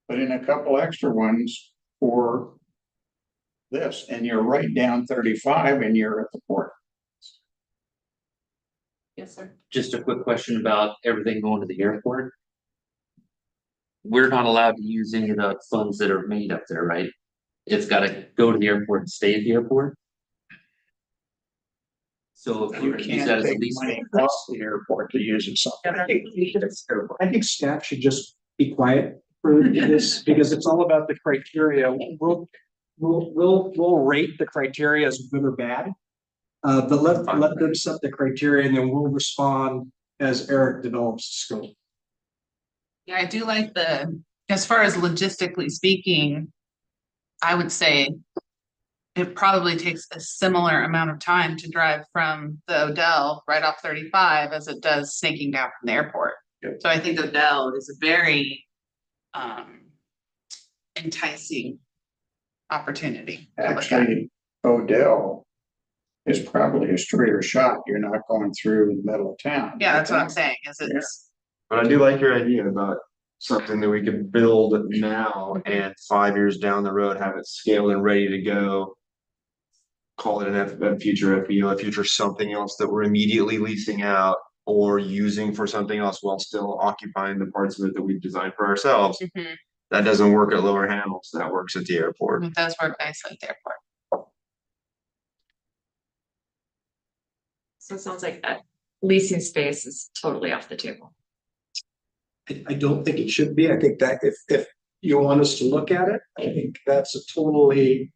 put in a couple extra ones for this, and you're right down 35 and you're at the port. Yes, sir. Just a quick question about everything going to the airport. We're not allowed to use any of the funds that are made up there, right? It's gotta go to the airport and stay at the airport. So if You we're gonna use can't that as a take lease. money off the airport to use it something. I think staff should just be quiet for this because it's all about the criteria. We'll rate the criteria as good or bad. But let them set the criteria and then we'll respond as Eric develops the scope. Yeah, I do like as far as logistically speaking, I would say it probably takes a similar amount of time to drive from the Odell right off 35 as it does snaking down from the airport. Yep. So I think Odell is a very enticing opportunity. to look at. Actually, Odell is probably a straighter shot. You're not going through the middle of town. Yeah, that's what I'm saying, is it's, But I do like your idea about something that we could build now and 5 years down the road, have it scaled and ready to go. Call it a future FBO, a future something else that we're immediately leasing out or using for something else while still occupying the parts of it that we've designed for ourselves. That doesn't work at Lower Hamels. That works at the airport. it does work nicely at the airport. So it sounds like that leasing space is totally off the table. I don't think it should be. I think that if you want us to look at it, I think that's a totally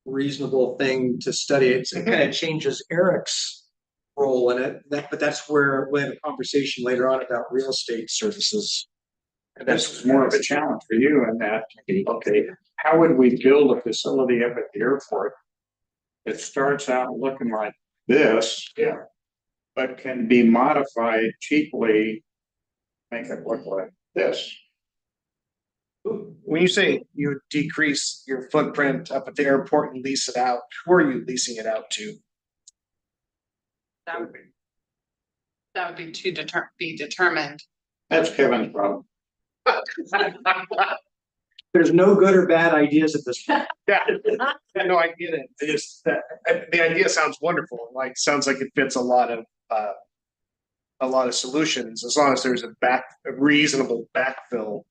reasonable thing to study. It kind of changes Eric's role in it, but that's where we'll have a conversation later on about real estate services. And This is more of a challenge for you in that, okay, how would we build a facility up at the airport? It starts out looking like this. Yeah. But can be modified cheaply, make it look like this. When you say you decrease your footprint up at the airport and lease it out, who are you leasing it out to? That would be be determined. That's Kevin's problem. There's no good or bad ideas at this point. Yeah, no, I get it. It's that, the idea sounds wonderful, like, sounds like it fits a lot of solutions, as long as there's a reasonable backfill.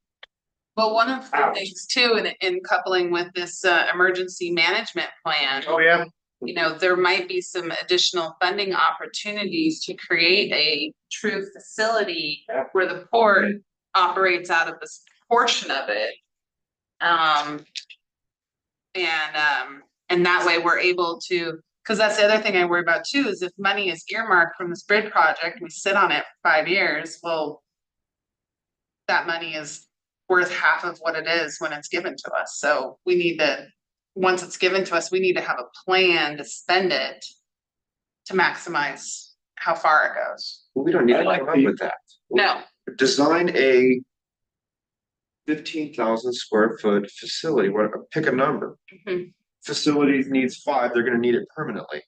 Well, one of the Ouch. things too, in coupling with this emergency management plan, Oh, yeah. you know, there might be some additional funding opportunities to create a true facility Yeah. where the port operates out of this portion of it. And that way we're able to, because that's the other thing I worry about too, is if money is earmarked from this bridge project, and we sit on it for 5 years, well, that money is worth half of what it is when it's given to us. So we need to, once it's given to us, we need to have a plan to spend it to maximize how far it goes. We don't need I to like come up the- with that. No, Design a 15,000 square foot facility, pick a number. Mhm. Facility needs 5, they're gonna need it permanently.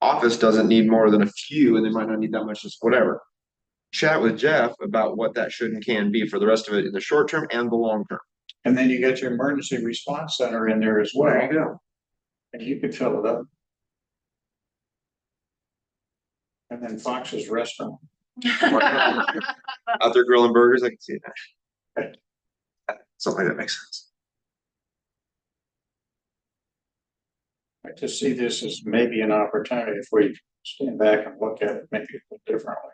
Office doesn't need more than a few, and they might not need that much, just whatever. Chat with Jeff about what that should and can be for the rest of it in the short term and the long term. And then you get your emergency response center in there as well. And you could fill it up. And then Fox's restaurant. Out there grilling burgers, I can see that. Something that makes sense. I just see this as maybe an opportunity if we stand back and look at it maybe a little differently.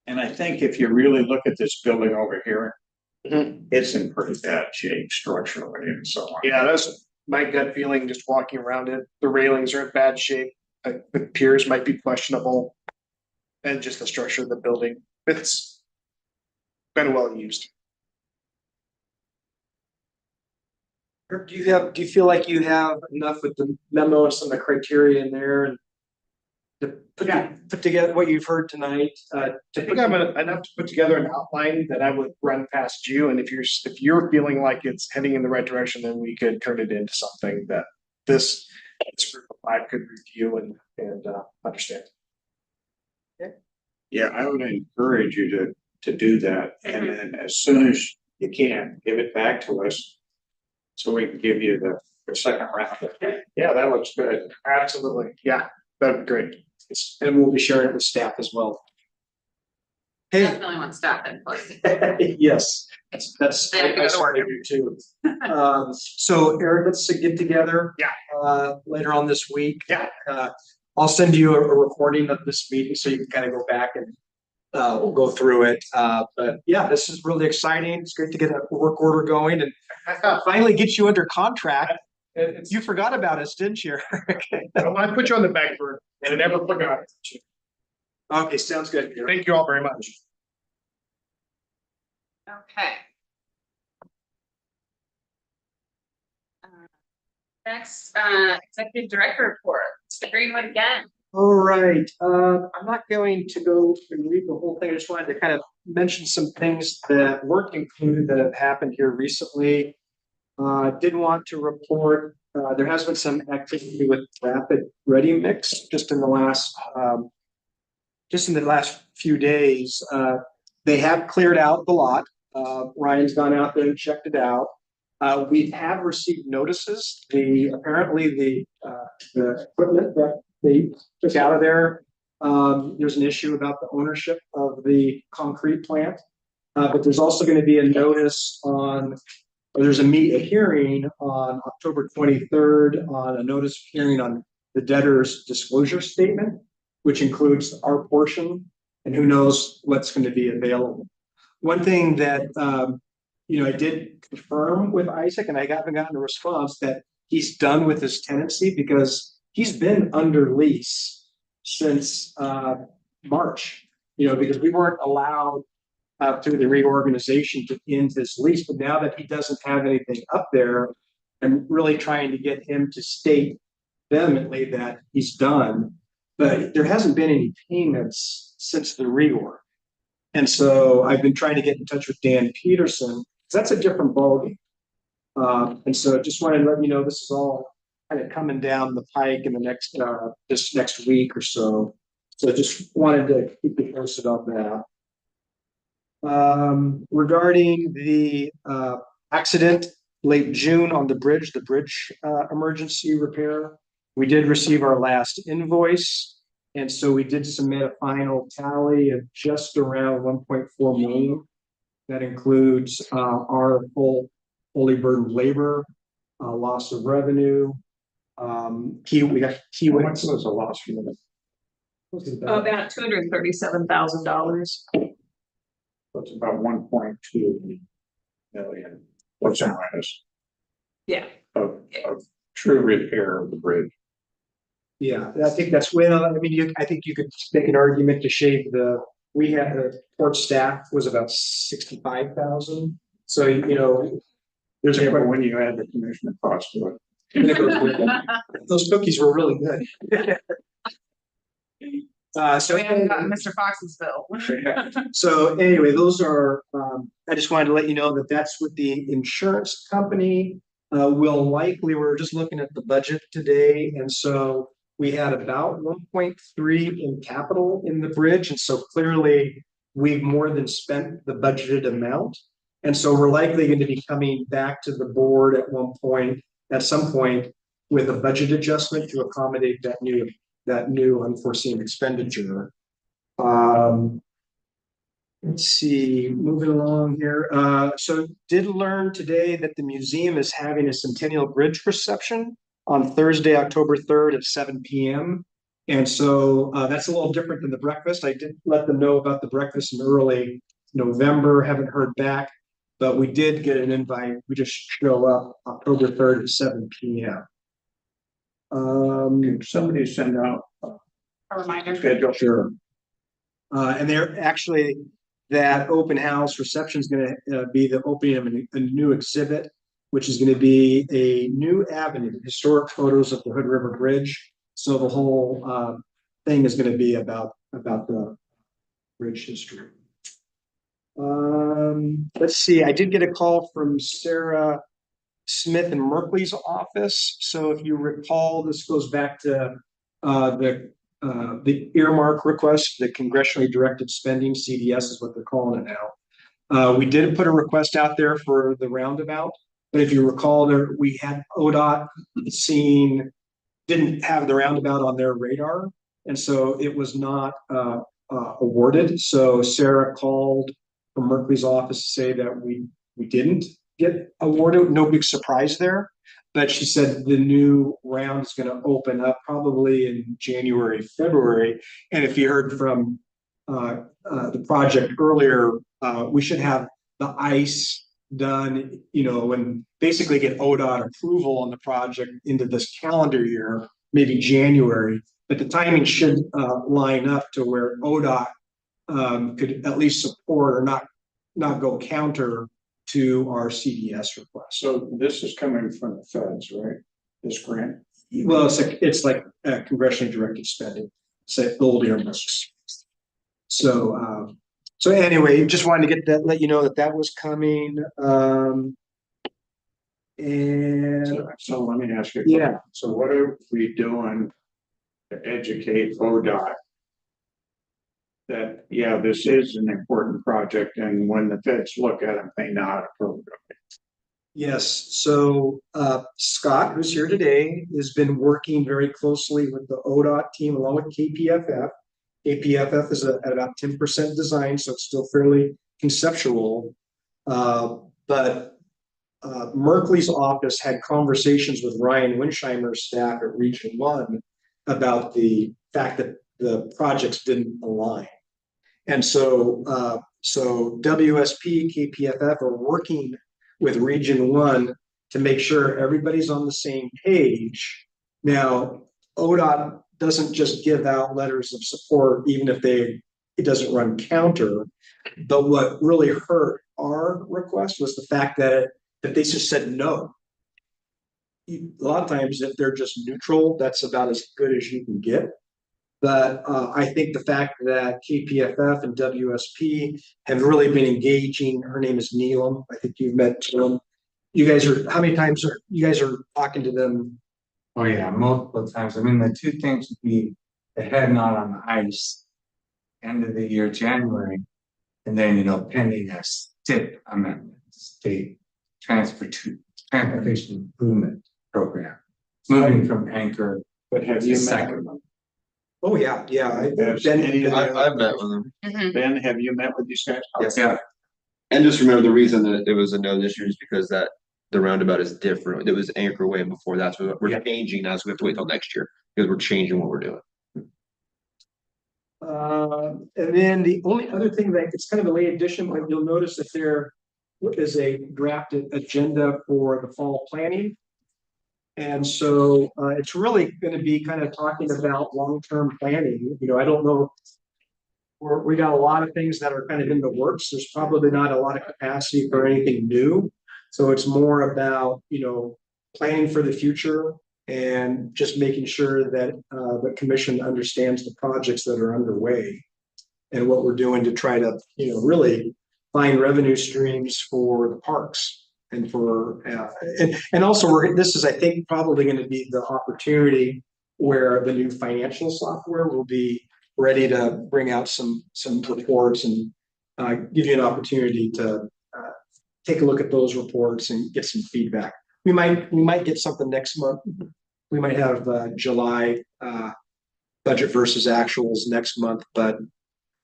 And I think if you really look at this building over here, it's in pretty bad shape structurally and so on. Yeah, that's my gut feeling, just walking around it. The railings are in bad shape. The piers might be questionable. And just the structure of the building. It's been well used. Do you feel like you have enough with the memo and some of the criteria in there and to put together what you've heard tonight? I think I'm enough to put together an outline that I would run past you, and if you're feeling like it's heading in the right direction, then we could turn it into something that this group of 5 could review and understand. Yeah, I would encourage you to do that, and then as soon as you can, give it back to us. So we can give you the second round. Yeah, that looks good. Absolutely. Yeah, that'd be great. And we'll be sharing it with staff as well. Hey, definitely want staff input. yes, that's. They have to go to work. I do too. So Eric, let's get together. Yeah. Later on this week. Yeah. I'll send you a recording of this meeting so you can kind of go back and we'll go through it. But yeah, this is really exciting. It's great to get a work order going and finally get you under contract. You forgot about us, didn't you? I put you on the back burner and I never forgot. Okay, sounds good. Thank you all very much. Okay. Next, executive director report, Mr. Greenwood again. All right, I'm not going to go and read the whole thing. I just wanted to kind of mention some things that weren't included that have happened here recently. Did want to report, there has been some activity with Rapid Ready Mix just in the last few days. They have cleared out the lot. Ryan's gone out there and checked it out. We have received notices. Apparently the equipment that they took out of there, there's an issue about the ownership of the concrete plant. But there's also going to be a notice there's a hearing on October 23rd on a notice of hearing on the debtor's disclosure statement, which includes our portion, and who knows what's going to be available. One thing that I did confirm with Isaac, and I haven't gotten a response, that he's done with his tenancy because he's been under lease since March. Because we weren't allowed through the reorganization to end his lease, but now that he doesn't have anything up there, I'm really trying to get him to state vehemently that he's done. But there hasn't been any payments since the reorg. And so I've been trying to get in touch with Dan Peterson. That's a different ballgame. And so I just wanted to let you know this is all kind of coming down the pike in the next this next week or so. So I just wanted to keep you posted on that. Regarding the accident late June on the bridge emergency repair, we did receive our last invoice. And so we did submit a final tally of just around 1.4 million. That includes our fully burdened labor, loss of revenue. We got key. How much was a loss from it? About $237,000. That's about 1.2 million, plus or minus, Yeah. of true repair of the bridge. Yeah, I think that's well. I mean, I think you could make an argument to shave we had the port staff was about 65,000. So there's Yeah, a but when you add the commission cost to it. those cookies were really good. So We haven't gotten Mr. Fox's bill. So anyway, those are, I just wanted to let you know that that's with the insurance company. We're just looking at the budget today. And so we had about 1.3 in capital in the bridge. And so clearly we've more than spent the budgeted amount. And so we're likely going to be coming back to the board at some point with a budget adjustment to accommodate that new unforeseen expenditure. Let's see, moving along here. So did learn today that the museum is having a Centennial Bridge reception on Thursday, October 3rd at 7 p.m. And so that's a little different than the breakfast. I did let them know about the breakfast in early November, haven't heard back, but we did get an invite. We just show up October 3rd at 7 p.m. Can somebody send out A reminder. schedule? Sure. And they're actually, that open house reception is going to be the opening of a new exhibit, which is going to be a new avenue, historic photos of the Hood River Bridge. So the whole thing is going to be about the bridge history. Let's see, I did get a call from Sarah Smith in Merkley's office. So if you recall, this goes back to the earmark request, the congressionally directed spending, CDS is what they're calling it now. We did put a request out there for the roundabout, but if you recall, we had ODOT didn't have the roundabout on their radar, and so it was not awarded. So Sarah called from Merkley's office to say that we didn't get awarded. No big surprise there. But she said the new round is going to open up probably in January, February. And if you heard from the project earlier, we should have the ice done, and basically get ODOT approval on the project into this calendar year, maybe January. But the timing should line up to where ODOT could at least support or not go counter to our CDS request. So this is coming from the feds, right? This grant? Well, it's like congressionally directed spending, say old earmarks. So anyway, just wanted to let you know that was coming. And So let me ask you. Yeah. So what are we doing to educate ODOT that, yeah, this is an important project, and when the feds look at it, they know how to approve it? yes, so Scott, who's here today, has been working very closely with the ODOT team along with KPFF. KPFF is at about 10% design, so it's still fairly conceptual. But Merkley's office had conversations with Ryan Winsheimer's staff at Region 1 about the fact that the projects didn't align. And so WSP, KPFF are working with Region 1 to make sure everybody's on the same page. Now, ODOT doesn't just give out letters of support, even if it doesn't run counter. But what really hurt our request was the fact that they just said no. A lot of times, if they're just neutral, that's about as good as you can get. But I think the fact that KPFF and WSP have really been engaging, her name is Neelam, I think you've met Neelam. You guys are, how many times are you guys are talking to them? Oh, yeah, multiple times. I mean, the two things would be the head nod on the ice, end of the year, January, and then, pending a STIP amendment, state transportation improvement program, moving from anchor But have to you met? second one. Oh, yeah. Have Ben- any- I've met with them. Ben, have you met with these guys? Yes. Yeah. And just remember the reason that it was a no this year is because that the roundabout is different. It was Anchor Way before. That's what we're changing now, so we have to wait till next year because we're changing what we're doing. And then the only other thing that it's kind of a late addition, but you'll notice that there is a drafted agenda for the fall planning. And so it's really going to be kind of talking about long-term planning. I don't know. We got a lot of things that are kind of in the works. There's probably not a lot of capacity for anything new. So it's more about, planning for the future and just making sure that the commission understands the projects that are underway and what we're doing to try to, really find revenue streams for the parks and for, and also this is, I think, probably going to be the opportunity where the new financial software will be ready to bring out some reports and give you an opportunity to take a look at those reports and get some feedback. We might get something next month. We might have July budget versus actuals next month, but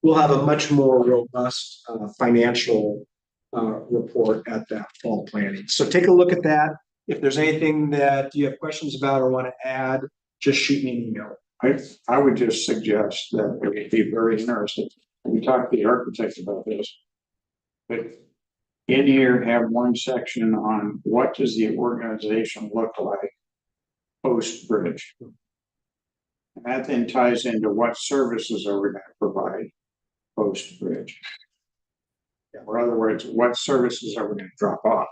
we'll have a much more robust financial report at that fall planning. So take a look at that. If there's anything that you have questions about or want to add, just shoot me an email. I would just suggest that it would be very interesting. We talked to the architect about this. But in here, have one section on what does the organization look like post-bridge? And that then ties into what services are we going to provide post-bridge? Or in other words, what services are we going to drop off?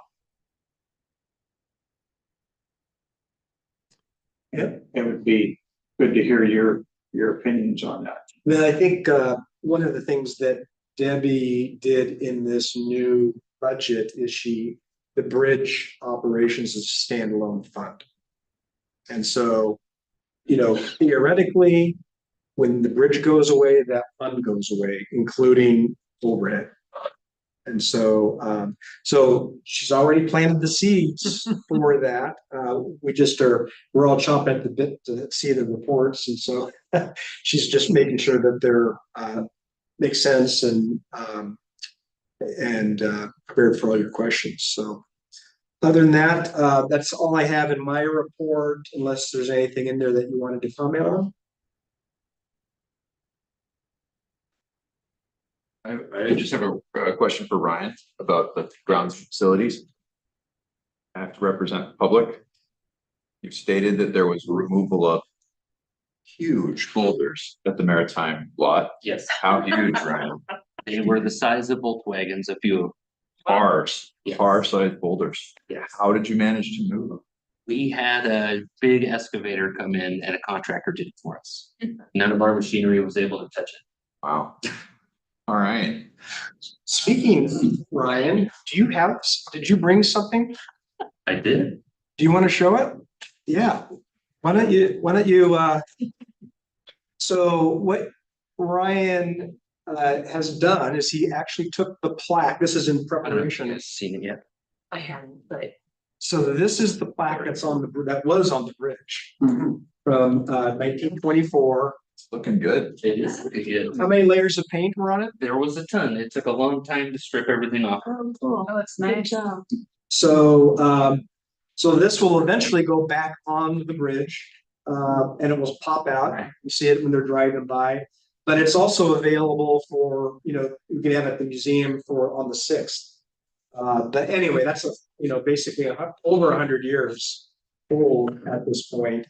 Yeah. It would be good to hear your opinions on that. Then I think one of the things that Debbie did in this new budget is the bridge operations is a standalone fund. And so, theoretically, when the bridge goes away, that fund goes away, including overhead. And so, she's already planted the seeds for that. We're all chomping at the bit to see the reports. And so she's just making sure that they're, make sense and prepared for all your questions. So other than that, that's all I have in my report, unless there's anything in there that you wanted to comment on. I just have a question for Ryan about the grounds facilities. I have to represent the public. You've stated that there was removal of huge boulders at the Maritime lot. Yes, How huge, Ryan? they were the size of Volkswagens, a few of them. Cars, car-sized boulders. Yes. How did you manage to move them? We had a big excavator come in and a contractor did it for us. None of our machinery was able to touch it. Wow. All right. Speaking, Ryan, did you bring something? I did. Do you want to show it? Yeah. Why don't you, so what Ryan has done is he actually took the plaque. This is in I don't know if you preparation. guys seen it yet. I haven't, but So this is the plaque that was on the bridge from 1924. It's looking good. It is pretty good. How many layers of paint were on it? There was a ton. It took a long time to strip everything off. oh, cool. Oh, that's Good nice. job. So this will eventually go back on the bridge, and it will pop out. You see it when they're driving by, but it's also available for, you can have it at the museum on the 6th. But anyway, that's basically over 100 years old at this point.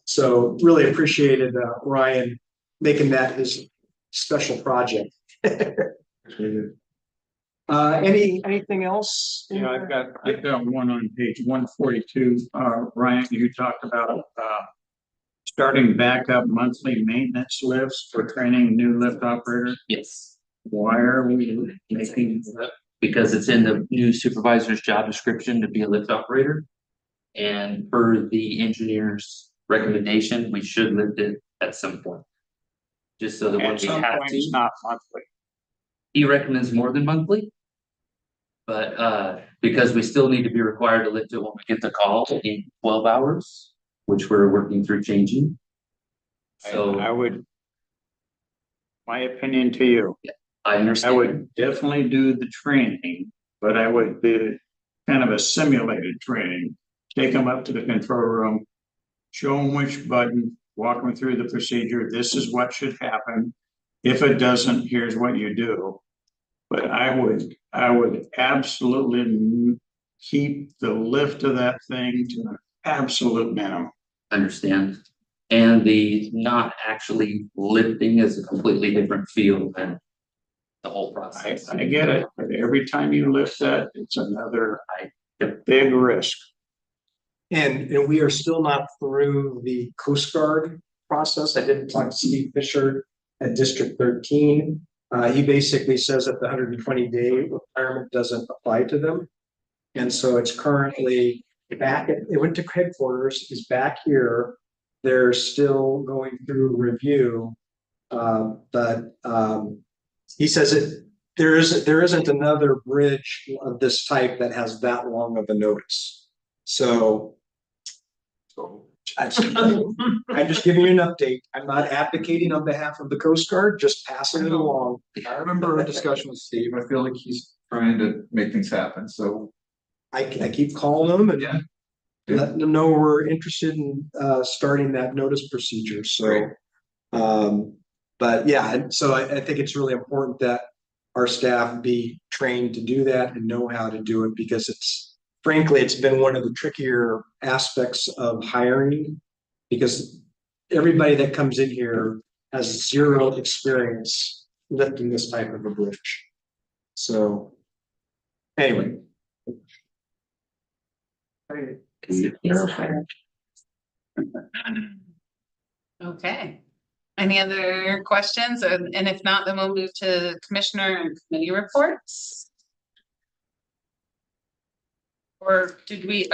So really appreciated Ryan making that his special project. Anything else? Yeah, I've got one on page 142. Ryan, you talked about, starting backup monthly maintenance lifts for training new lift operators. Yes, Why are we making that? because it's in the new supervisor's job description to be a lift operator. And per the engineer's recommendation, we should lift it at some point. Just so that when At we some have point, it's to, not monthly. he recommends more than monthly. But because we still need to be required to lift it when we get the call in 12 hours, which we're working through changing. So I would, my opinion to you, I I understand. would definitely do the training, but I would do kind of a simulated training. Take them up to the control room, show them which button, walk them through the procedure. This is what should happen. If it doesn't, here's what you do. But I would absolutely keep the lift of that thing to an absolute minimum. Understand. And the not actually lifting is a completely different feel than the whole process. I get it, but every time you lift that, it's another big risk. And we are still not through the Coast Guard process. I did talk to Steve Fisher at District 13. He basically says that the 120-day requirement doesn't apply to them. And so it's currently back it went to headquarters, is back here. They're still going through review. But he says there isn't another bridge of this type that has that long of a notice. So I'm just giving you an update. I'm not advocating on behalf of the Coast Guard, just passing it along. I remember a discussion with Steve. I feel like he's trying to make things happen, so. I keep calling them and Yeah. letting them know we're interested in starting that notice procedure, so. But yeah, and so I think it's really important that our staff be trained to do that and know how to do it, because frankly, it's been one of the trickier aspects of hiring, because everybody that comes in here has zero experience lifting this type of a bridge. So anyway. Okay. Any other questions? And if not, then we'll move to commissioner and committee reports. Or did we,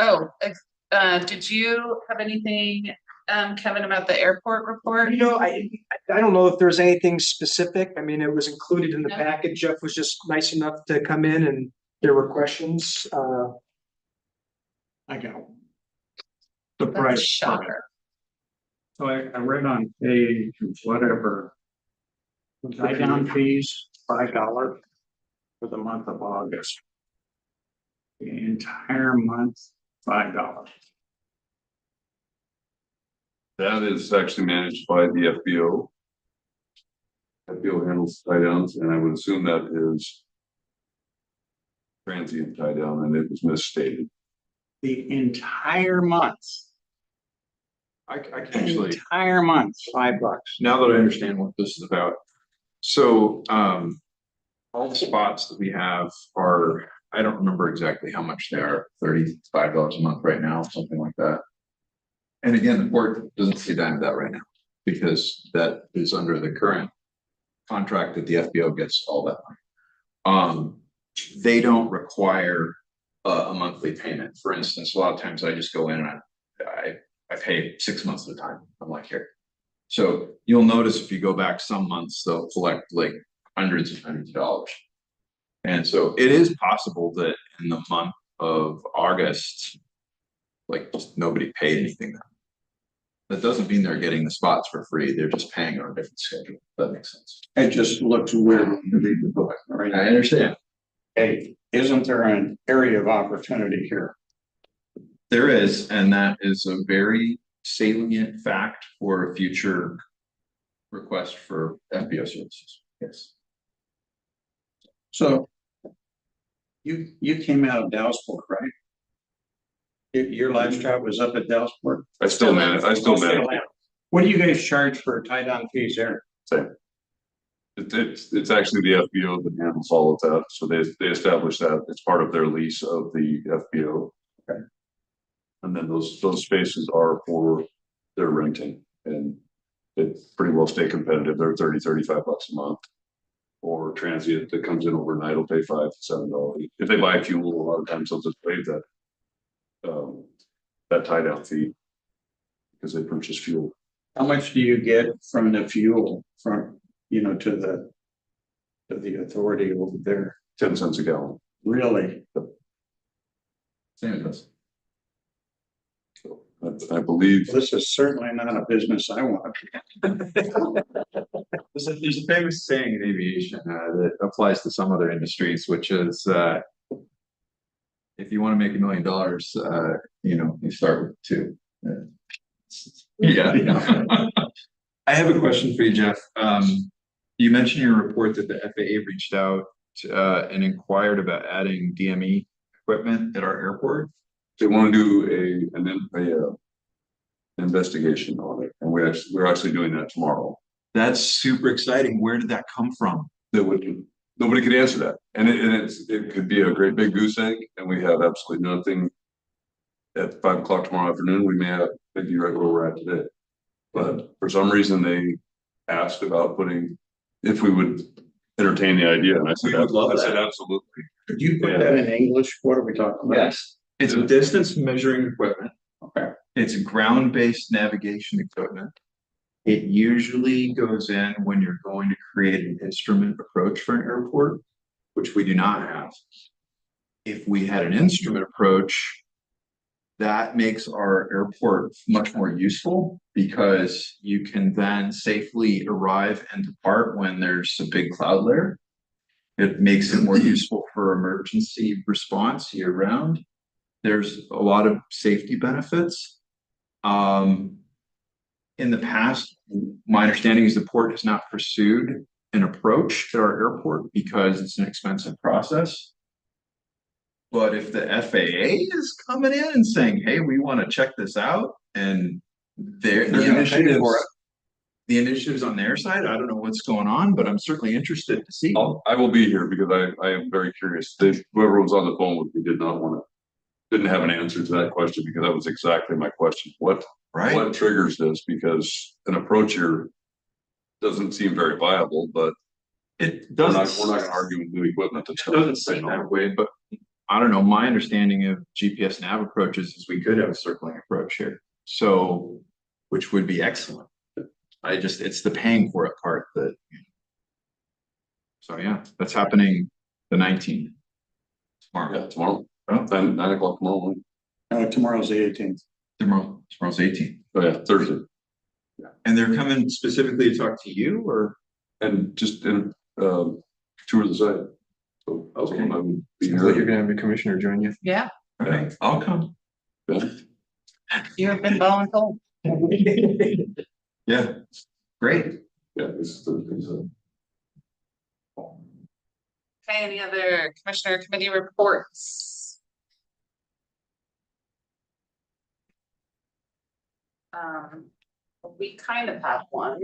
did you have anything, Kevin, about the airport report? I don't know if there's anything specific. I mean, it was included in the package. Jeff was just nice enough to come in and there were questions. I got the price. Shocker. So I read on page whatever. Tie down fees, $5 for the month of August. The entire month, $5. That is actually managed by the FBO. FBO handles tie downs, and I would assume that is transient tie down, and it was misstated. The entire month. I can actually, Entire month, $5. now that I understand what this is about. So, all the spots that we have are, I don't remember exactly how much they are, $35 a month right now, something like that. And again, the board doesn't see a dime of that right now, because that is under the current contract that the FBO gets all that money. They don't require a monthly payment. For instance, a lot of times I just go in and I pay 6 months at a time. I'm like, here. So you'll notice if you go back some months, they'll collect like hundreds and hundreds of dollars. And so it is possible that in the month of August, like just nobody paid anything. That doesn't mean they're getting the spots for free. They're just paying on a different schedule. That makes sense. It just looks weird when you read the book, right? I understand. Hey, isn't there an area of opportunity here? There is, and that is a very salient fact for a future request for FBO services. Yes. So You came out of Dallasport, right? Your last job was up at Dallasport? I still manage it. What do you guys charge for tie-down fees there? Same. It's actually the FBO that handles all of that, so they establish that it's part of their lease of the FBO. Okay. And then those spaces are for their renting, and it pretty well stay competitive. They're $35 a month. Or transient that comes in overnight will pay $5 to $7. If they buy fuel, a lot of times they'll just waive that tie down fee because they purchase fuel. How much do you get from the fuel from, to the authority over there? 10 cents a gallon. Really? Same as us. So I believe. This is certainly not a business I want. There's a famous saying in aviation that applies to some other industries, which is if you want to make $1 million, you start with 2. Yeah. I have a question for you, Jeff. You mentioned in your report that the FAA reached out and inquired about adding DME equipment at our airport. They want to do an investigation on it, and we're actually doing that tomorrow. That's super exciting. Where did that come from? Nobody could answer that, and it could be a great big goose egg, and we have absolutely nothing. At 5 o'clock tomorrow afternoon, we may be right where we're at today, but for some reason they asked about if we would entertain the idea, and I said, absolutely. Could you put that in English? What are we talking about? Yes, it's a distance measuring equipment. Okay. It's ground-based navigation equipment. It usually goes in when you're going to create an instrument approach for an airport, which we do not have. If we had an instrument approach, that makes our airport much more useful because you can then safely arrive and depart when there's a big cloud layer. It makes it more useful for emergency response year round. There's a lot of safety benefits. In the past, my understanding is the port has not pursued an approach to our airport because it's an expensive process. But if the FAA is coming in and saying, hey, we want to check this out, and the initiatives on their side, I don't know what's going on, but I'm certainly interested to see. I will be here because I am very curious. Whoever was on the phone with me didn't have an answer to that question, because that was exactly my question. What triggers this? Because an approach here doesn't seem very viable, but it doesn't. We're not going to argue with new equipment. It doesn't seem that way, but I don't know. My understanding of GPS nav approaches is we could have a circling approach here, so which would be excellent. It's the paying for it part that. So yeah, that's happening the 19th tomorrow. Yeah, tomorrow. Oh, 9 o'clock tomorrow morning. Tomorrow's the 18th. Tomorrow's 18th. Oh yeah, Thursday. Yeah. And they're coming specifically to talk to you, or just tour the site. So okay, I would be Sounds like you're gonna have the commissioner join you. Yeah, okay, I'll come. Yeah. you have been voluntold. Yeah, great. Yeah, this is Thursday. Okay, any other commissioner committee reports? We kind of have one,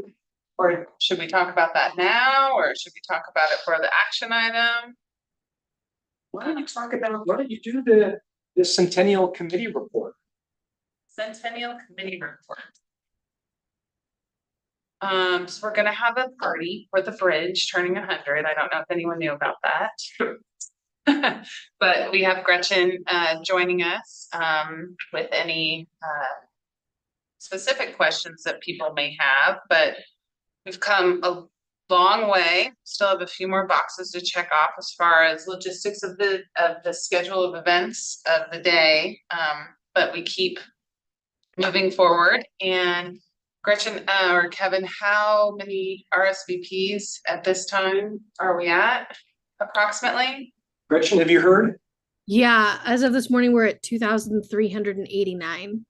or should we talk about that now, or should we talk about it for the action item? Why don't you do the Centennial Committee report? Centennial Committee report. So we're gonna have a party for the bridge turning 100. I don't know if anyone knew about that. But we have Gretchen joining us with any specific questions that people may have, but we've come a long way. Still have a few more boxes to check off as far as logistics of the schedule of events of the day. But we keep moving forward. And Gretchen or Kevin, how many RSVPs at this time are we at approximately? Gretchen, have you heard? Yeah, as of this morning, we're at 2,389.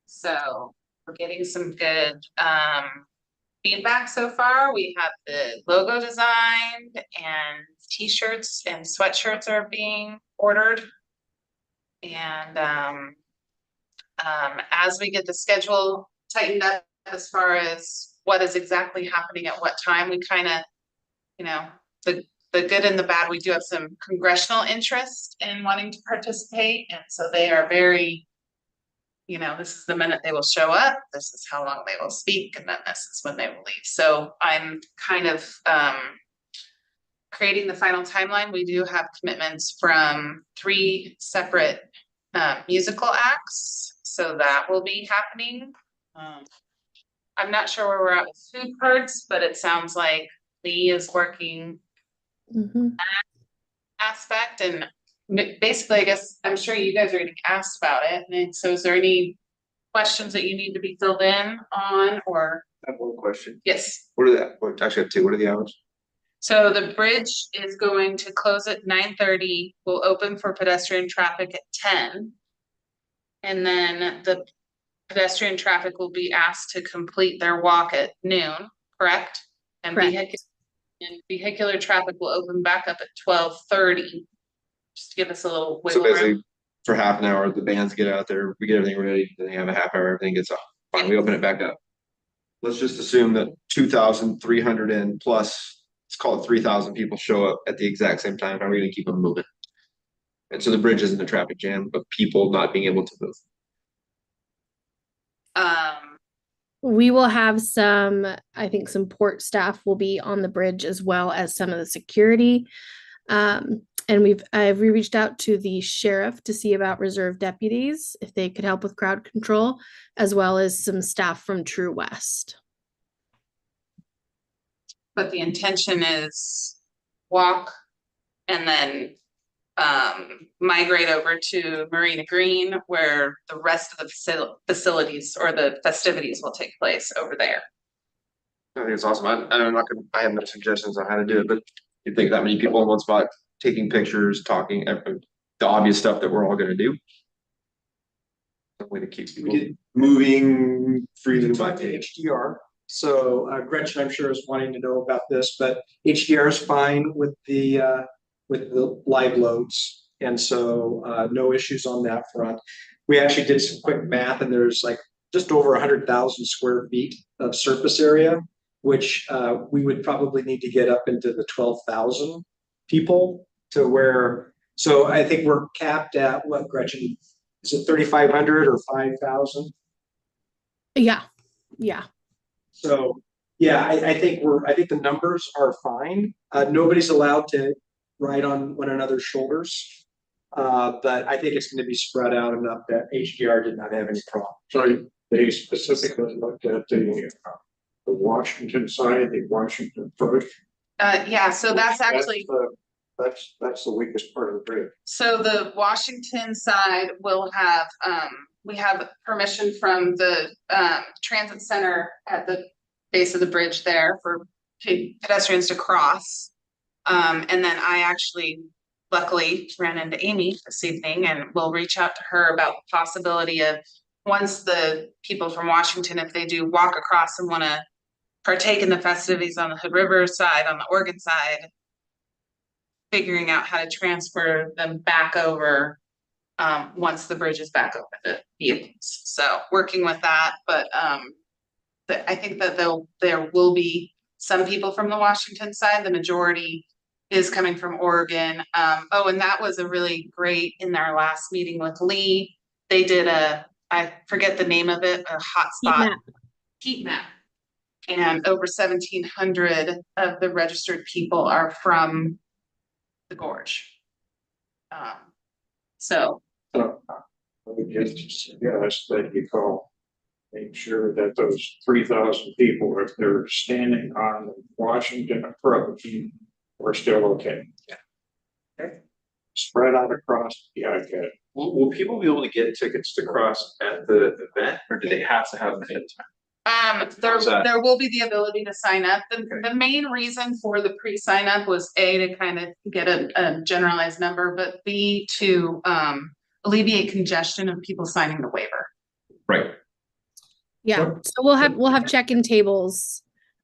So we're getting some good feedback so far. We have the logo designed and t-shirts and sweatshirts are being ordered. And as we get the schedule tightened up as far as what is exactly happening at what time, we kind of, you know, the good and the bad, we do have some congressional interest in wanting to participate. And so they are very, you know, this is the minute they will show up, this is how long they will speak, and then this is when they will leave. So I'm kind of creating the final timeline. We do have commitments from 3 separate musical acts, so that will be happening. I'm not sure where we're at with food cards, but it sounds like Lee is working that aspect, and basically, I guess, I'm sure you guys are getting asked about it, and so is there any questions that you need to be filled in on, or? I have one question. Yes. What are the, well, actually I have 2. What are the hours? So the bridge is going to close at 9:30, will open for pedestrian traffic at 10. And then the pedestrian traffic will be asked to complete their walk at noon, correct? And Correct. Vehicular traffic will open back up at 12:30. Just to give us a little So wiggle room. basically, for half an hour, the bands get out there, we get everything ready, then they have a half hour, everything gets off. Fine, we open it back up. Let's just assume that 2,300 and plus, let's call it 3,000 people show up at the exact same time. How are we gonna keep them moving? And so the bridge isn't a traffic jam, but people not being able to move. We will have some, I think some port staff will be on the bridge as well as some of the security. And I've reached out to the sheriff to see about reserve deputies, if they could help with crowd control, as well as some staff from True West. But the intention is walk and then migrate over to Marina Green, where the rest of the facilities or the festivities will take place over there. I think it's awesome. I'm not gonna, I have no suggestions on how to do it, but you think that many people in one spot, taking pictures, talking, the obvious stuff that we're all gonna do. Some way to keep people moving freely. Talk to HDR. So Gretchen, I'm sure, is wanting to know about this, but HDR is fine with the live loads. And so no issues on that front. We actually did some quick math, and there's like just over 100,000 square feet of surface area, which we would probably need to get up into the 12,000 people to where, so I think we're capped at what, Gretchen? Is it 3,500 or 5,000? Yeah. So, yeah, I think the numbers are fine. Nobody's allowed to ride on one another's shoulders. But I think it's gonna be spread out enough that HDR did not have any problem. So they specifically looked at the Washington side, the Washington first. Yeah, so that's actually. That's the weakest part of the bridge. So the Washington side will have, we have permission from the transit center at the base of the bridge there for pedestrians to cross. And then I actually luckily ran into Amy this evening, and we'll reach out to her about the possibility of, once the people from Washington, if they do walk across and want to partake in the festivities on the Hood River side, on the Oregon side, figuring out how to transfer them back over once the bridge is back open to vehicles. So working with that, but I think that there will be some people from the Washington side. The majority is coming from Oregon. Oh, and that was a really great, in our last meeting with Lee, they did I forget the name of it, a hotspot heat map. And over 1,700 of the registered people are from the gorge. So. I would just suggest that you call, make sure that those 3,000 people, if they're standing on the Washington approach, we're still okay. Yeah. Okay. Spread out across, yeah, I get it. Will people be able to get tickets to cross at the event, or do they have to have them ahead of time? There will be the ability to sign up. The main reason for the pre-sign up was A, to kind of get a generalized number, but B, to alleviate congestion of people signing the waiver. Right. Yeah, so we'll have check-in tables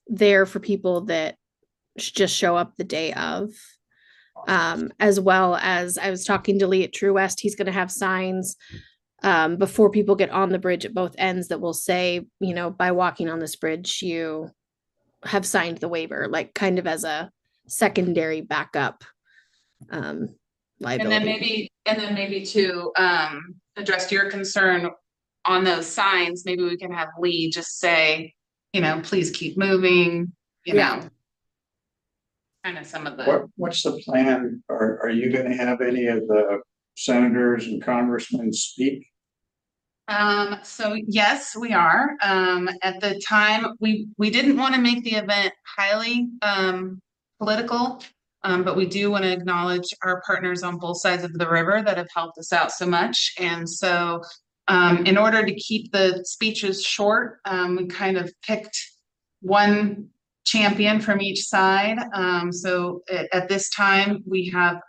there for people that just show up the day of. As well as I was talking to Lee at True West, he's going to have signs before people get on the bridge at both ends that will say, you know, by walking on this bridge, you have signed the waiver, like kind of as a secondary backup liability. And then maybe to address your concern on those signs, maybe we can have Lee just say, you know, please keep moving, you know. Kind of some of the. What's the plan? Are you gonna have any of the senators and congressmen speak? So yes, we are. At the time, we didn't want to make the event highly political. But we do want to acknowledge our partners on both sides of the river that have helped us out so much. And so in order to keep the speeches short, we kind of picked one champion from each side. So at this time, we have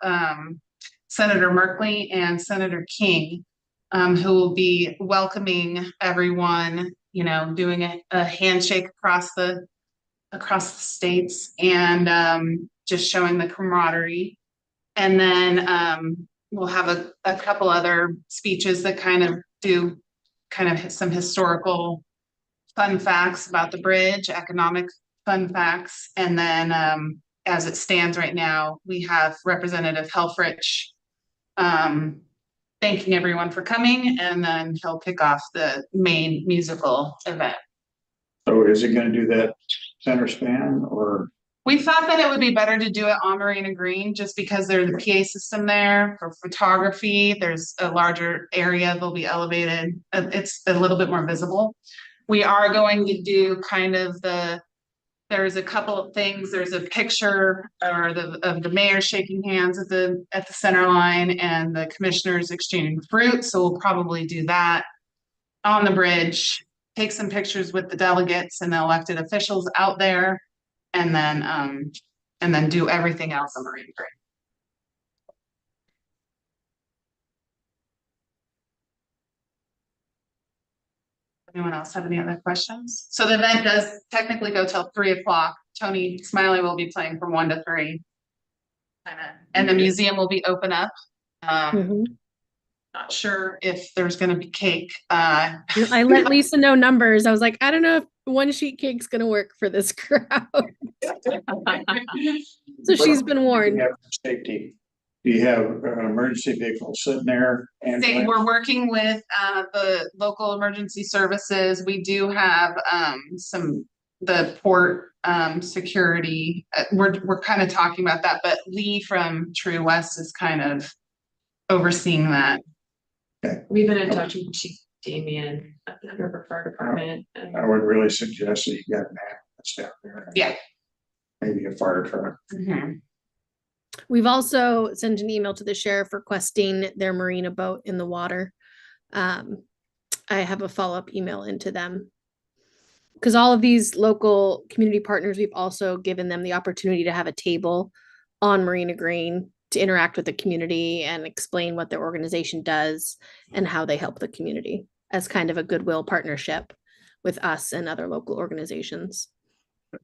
Senator Merkley and Senator King, who will be welcoming everyone, you know, doing a handshake across the states and just showing the camaraderie. And then we'll have a couple other speeches that kind of do some historical fun facts about the bridge, economic fun facts. And then as it stands right now, we have Representative Helfrich thanking everyone for coming, and then he'll kick off the main musical event. So is it gonna do that center span or? We thought that it would be better to do it on Marina Green just because there's a PA system there for photography. There's a larger area, they'll be elevated. It's a little bit more visible. We are going to do kind of there's a couple of things. There's a picture of the mayor shaking hands at the center line and the commissioners exchanging fruit. So we'll probably do that on the bridge, take some pictures with the delegates and the elected officials out there. And then do everything else on Marina Green. Anyone else have any other questions? So the event does technically go till 3 o'clock. Tony Smiley will be playing from 1 to 3. And the museum will be open up. Not sure if there's gonna be cake. I let Lisa know numbers. I was like, I don't know if one sheet cake's gonna work for this crowd. So she's been warned. Safety. Do you have an emergency vehicle sitting there? And We're working with the local emergency services. We do have the port security. We're kind of talking about that, but Lee from True West is kind of overseeing that. We've been in touch with Chief Damien at the River Fire Department. And I would really suggest that you get an ambulance down there. Yeah. Maybe a fire truck. We've also sent an email to the sheriff requesting their marina boat in the water. I have a follow-up email into them. Because all of these local community partners, we've also given them the opportunity to have a table on Marina Green to interact with the community and explain what their organization does and how they help the community as kind of a goodwill partnership with us and other local organizations. I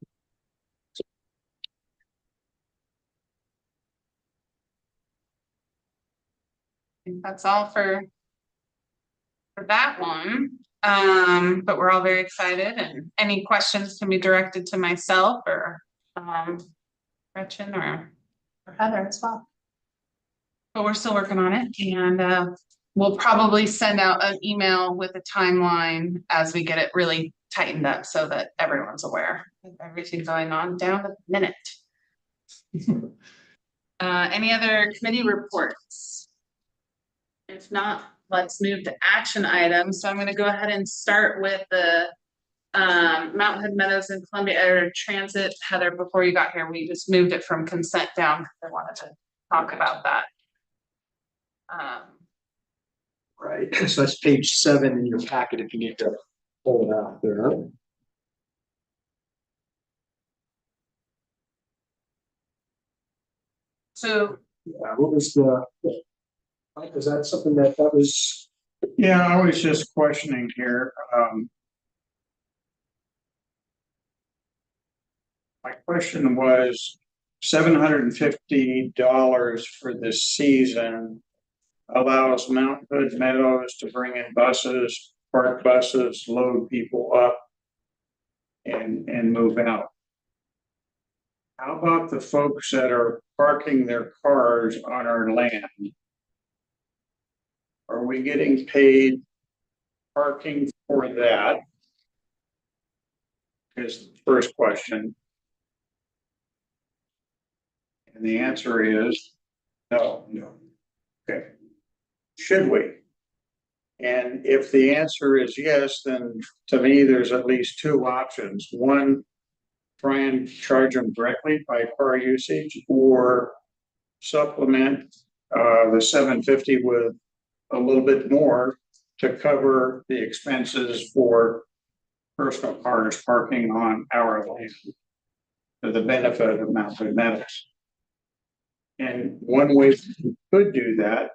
think that's all for that one. But we're all very excited, and any questions can be directed to myself or Gretchen or Heather as well. But we're still working on it, and we'll probably send out an email with a timeline as we get it really tightened up so that everyone's aware of everything going on down to the minute. Any other committee reports? If not, let's move to action items. So I'm going to go ahead and start with the Mountain Head Meadows and Columbia Air Transit. Heather, before you got here, we just moved it from consent down because I wanted to talk about that. Right, so that's page 7 in your packet if you need to pull it out there. So what was was that something that was? Yeah, I was just questioning here. My question was $750 for this season allows Mount Hood Meadows to bring in buses, park buses, load people up and move out. How about the folks that are parking their cars on our land? Are we getting paid parking for that? Is the first question. And the answer is no. Okay. Should we? And if the answer is yes, then to me, there's at least two options. One, try and charge them directly by car usage, or supplement the $750 with a little bit more to cover the expenses for personal cars parking on our land for the benefit of Mount Hood Meadows. And one way we could do that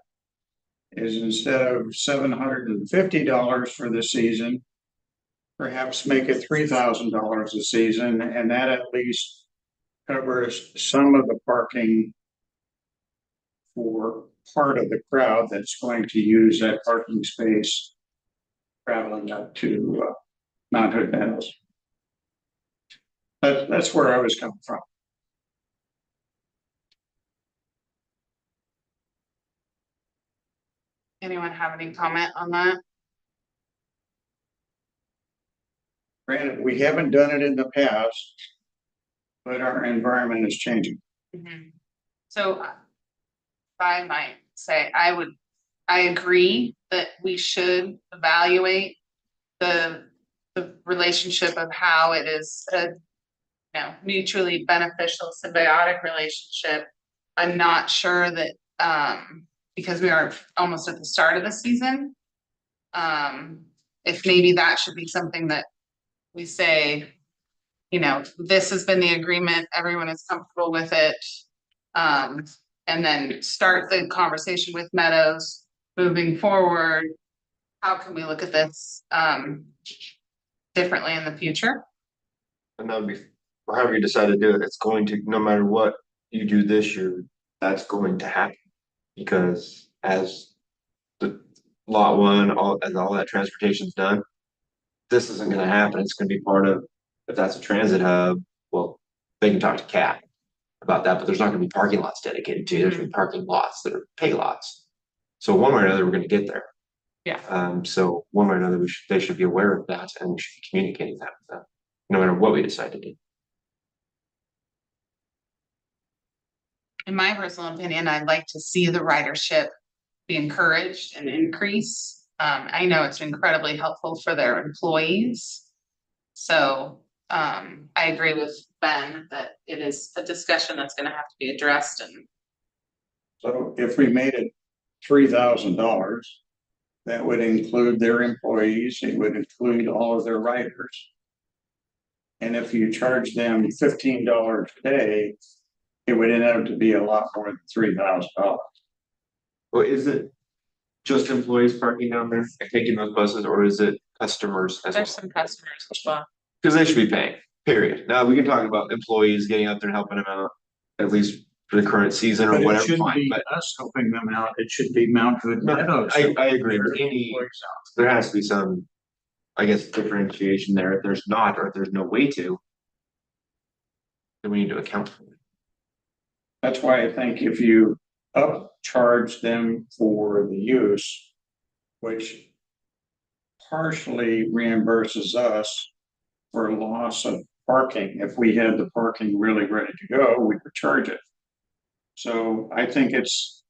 is, instead of $750 for the season, perhaps make it $3,000 a season, and that at least covers some of the parking for part of the crowd that's going to use that parking space traveling up to Mount Hood Meadows. That's where I was coming from. Anyone have any comment on that? Granted, we haven't done it in the past, but our environment is changing. So I might say, I agree that we should evaluate the relationship of how it is a mutually beneficial symbiotic relationship. I'm not sure that because we are almost at the start of the season, if maybe that should be something that we say, this has been the agreement, everyone is comfortable with it. And then start the conversation with Meadows moving forward. How can we look at this differently in the future? And that would be, however you decide to do it, it's going to, no matter what you do this year, that's going to happen. Because as the lot one, as all that transportation's done, this isn't gonna happen. It's gonna be part of, if that's a transit hub, well, they can talk to CAT about that, but there's not gonna be parking lots dedicated to it. There's gonna be parking lots that are pay lots. So one way or another, we're gonna get there. Yeah. So one way or another, they should be aware of that, and we should be communicating that with them, no matter what we decide to do. In my personal opinion, I'd like to see the ridership be encouraged and increase. I know it's incredibly helpful for their employees. So I agree with Ben that it is a discussion that's going to have to be addressed. And so if we made it $3,000, that would include their employees, it would include all of their riders. And if you charge them $15 a day, it would end up to be a lot more than $3,000. Well, is it just employees parking down there and taking those buses, or is it customers as well? There's some customers as well. Because they should be paying, period. Now, we can talk about employees getting out there and helping them out, at least for the current season or But it whatever, shouldn't fine, be but us helping them out, it should be Mount Hood Meadows. I agree, but there has to be some, I guess, differentiation there. If there's not, or if there's no way to, then we need to account for it. That's why I think if you upcharge them for the use, which partially reimburses us for loss of parking. If we had the parking really ready to go, we could charge it. So I think it's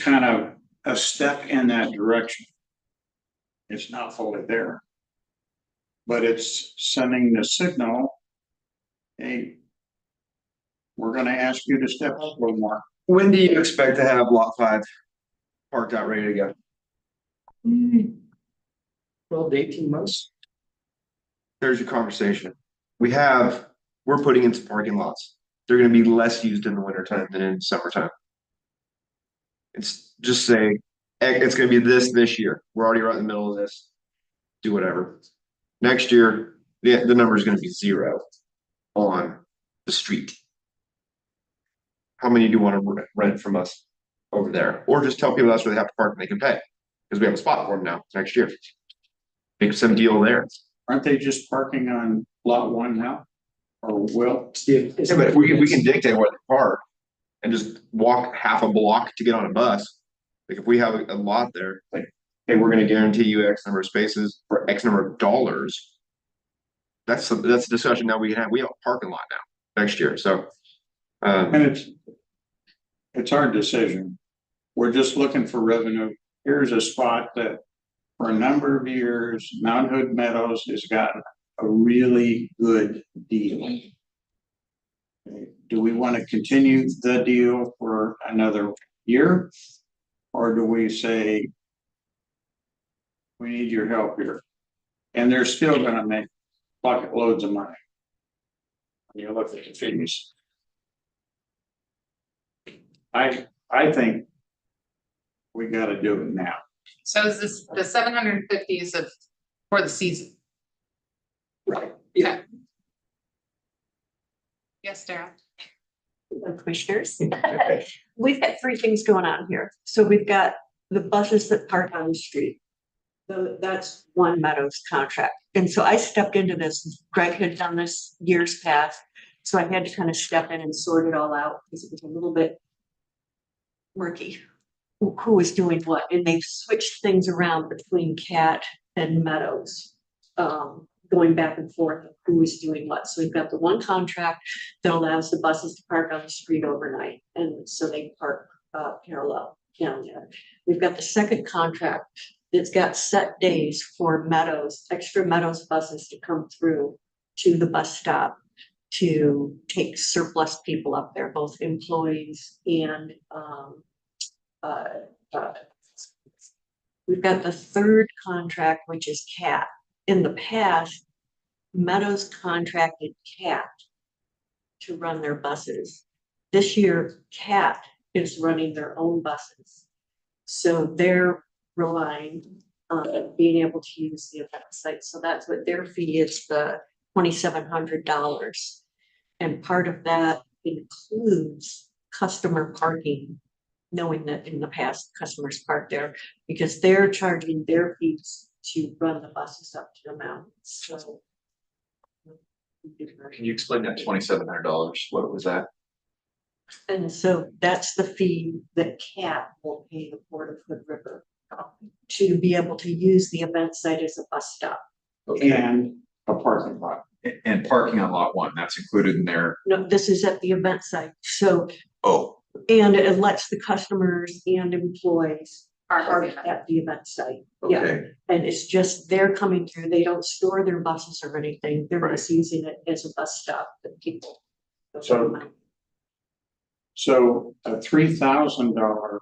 kind of a step in that direction. It's not fully there, but it's sending the signal, hey, we're gonna ask you to step up a little more. When do you expect to have lot 5 parked out, ready to go? 12 to 18 months. There's your conversation. We're putting in some parking lots. They're gonna be less used in the wintertime than in summertime. It's just say, it's gonna be this year. We're already right in the middle of this. Do whatever. Next year, the number is gonna be 0 on the street. How many do you want to rent from us over there? Or just tell people that's where they have to park and they can pay, because we have a spot for them now next year. Make some deal there. Aren't they just parking on lot one now? Or will? Yeah, but if we can dictate where they park and just walk half a block to get on a bus. Like if we have a lot there, like, hey, we're gonna guarantee you X number of spaces for X number of dollars. That's a discussion that we can have. We have a parking lot now next year, so. And it's our decision. We're just looking for revenue. Here's a spot that for a number of years, Mount Hood Meadows has gotten a really good deal. Do we want to continue the deal for another year? Or do we say, we need your help here? And they're still gonna make bucket loads of money. When you look at the fees. I think we gotta do it now. So is this the 750 is of for the season? Right. Yeah. Yes, Darren. Commissioners, we've got three things going on here. So we've got the buses that park on the street. So that's one Meadows contract. And so I stepped into this. Greg had done this years past. So I had to kind of step in and sort it all out because it was a little bit murky. Who was doing what? And they've switched things around between Cat and Meadows. Going back and forth of who is doing what. So we've got the one contract that allows the buses to park on the street overnight. And so they park parallel down there. We've got the second contract that's got set days for Meadows, extra Meadows buses to come through to the bus stop to take surplus people up there, both employees and we've got the third contract, which is Cat. In the past, Meadows contracted Cat to run their buses. This year, Cat is running their own buses. So they're relying on being able to use the event site. So that's what their fee is, the $2,700. And part of that includes customer parking, knowing that in the past customers parked there because they're charging their fees to run the buses up to the mountains. So Can you explain that $2,700? What was that? and so that's the fee that CAT will pay the Port of Hood River to be able to use the event site as a bus stop. And a parking lot. And parking on lot one, that's included in there. No, this is at the event site. So Oh, and it lets the customers and employees park at the event site. Yeah, okay. and it's just they're coming through. They don't store their buses or anything. They're just using it as a bus stop that people. So a $3,000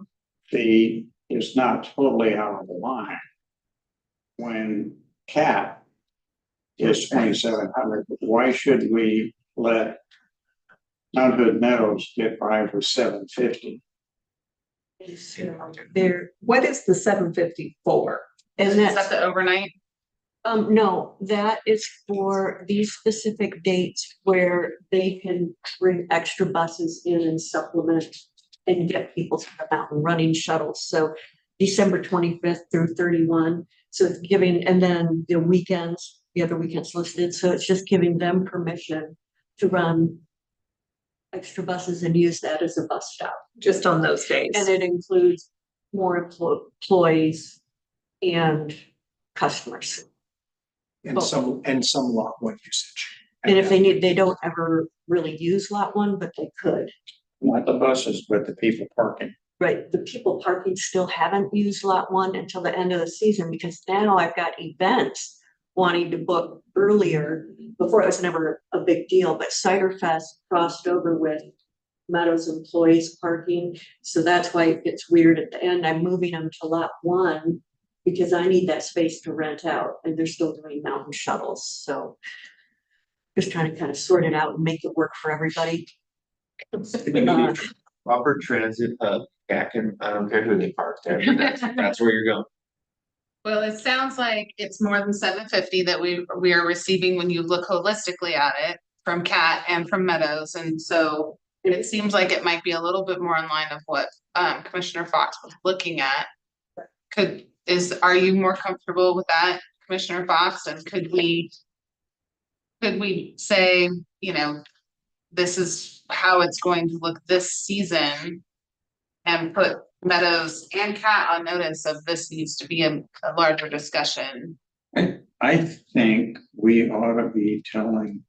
fee is not totally out of the line. When Cat is $2,700, why should we let Mount Hood Meadows get by for $750? There, What is the 750 for? and Is that's that the overnight? no, that is for these specific dates where they can bring extra buses in and supplement and get people to the mountain running shuttles. So December 25th through 31. So it's giving, and then the weekends, the other weekends listed. So it's just giving them permission to run extra buses and use that as a bus stop. Just on those days? And it includes more employees and customers. And some lot one usage. And if they don't ever really use lot one, but they could. Not the buses, but the people parking. Right, the people parking still haven't used lot one until the end of the season because now I've got events wanting to book earlier. Before it was never a big deal, but Cider Fest crossed over with Meadows employees parking. So that's why it gets weird at the end. I'm moving them to lot one because I need that space to rent out and they're still doing mountain shuttles. So just trying to kind of sort it out and make it work for everybody. Proper transit hub, I don't care who they park there, that's where you're going. Well, it sounds like it's more than 750 that we are receiving when you look holistically at it. from Cat and from Meadows, and so it seems like it might be a little bit more in line of what Commissioner Fox was looking at. Are you more comfortable with that, Commissioner Fox? And could we say, you know, this is how it's going to look this season and put Meadows and Cat on notice of this needs to be a larger discussion? I think we ought to be telling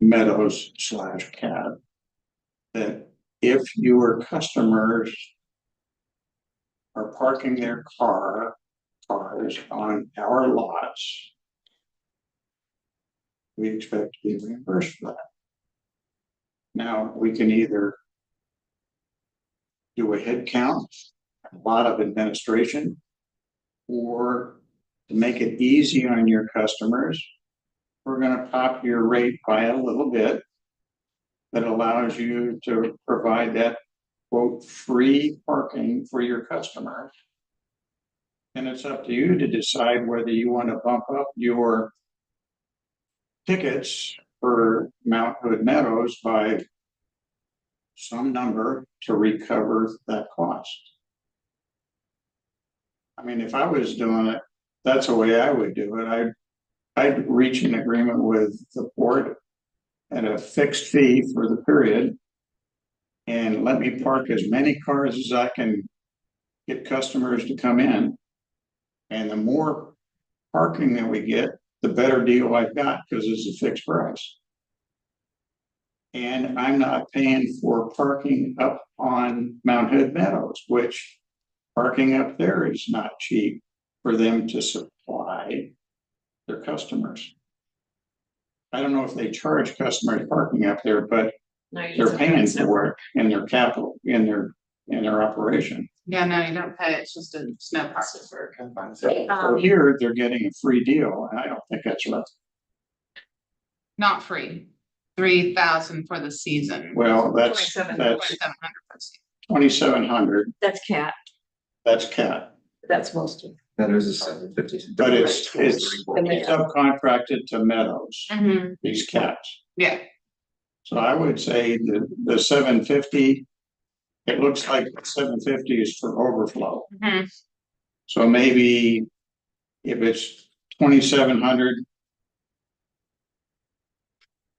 Meadows / Cat that if your customers are parking their cars on our lots, we expect to be reimbursed for that. Now, we can either do a head count, a lot of administration, or to make it easy on your customers, we're gonna pop your rate by a little bit. That allows you to provide that quote, free parking for your customers. And it's up to you to decide whether you want to bump up your tickets for Mount Hood Meadows by some number to recover that cost. I mean, if I was doing it, that's the way I would do it. I'd reach an agreement with the port at a fixed fee for the period and let me park as many cars as I can get customers to come in. And the more parking that we get, the better deal I've got because it's a fixed price. And I'm not paying for parking up on Mount Hood Meadows, which parking up there is not cheap for them to supply their customers. I don't know if they charge customers parking up there, but they're paying for it in their capital, in their operation. Yeah, no, you don't pay, it's just a snow park. So here, they're getting a free deal, and I don't think that's right. Not free, 3,000 for the season. Well, that's 2,700 for the season. 2,700, That's Cat. that's Cat. That's most of. Meadows is 750. But it's subcontracted to Meadows, Mhm. these cats. Yeah, So I would say the 750, it looks like 750 is for overflow. Mhm. So maybe if it's 2,700,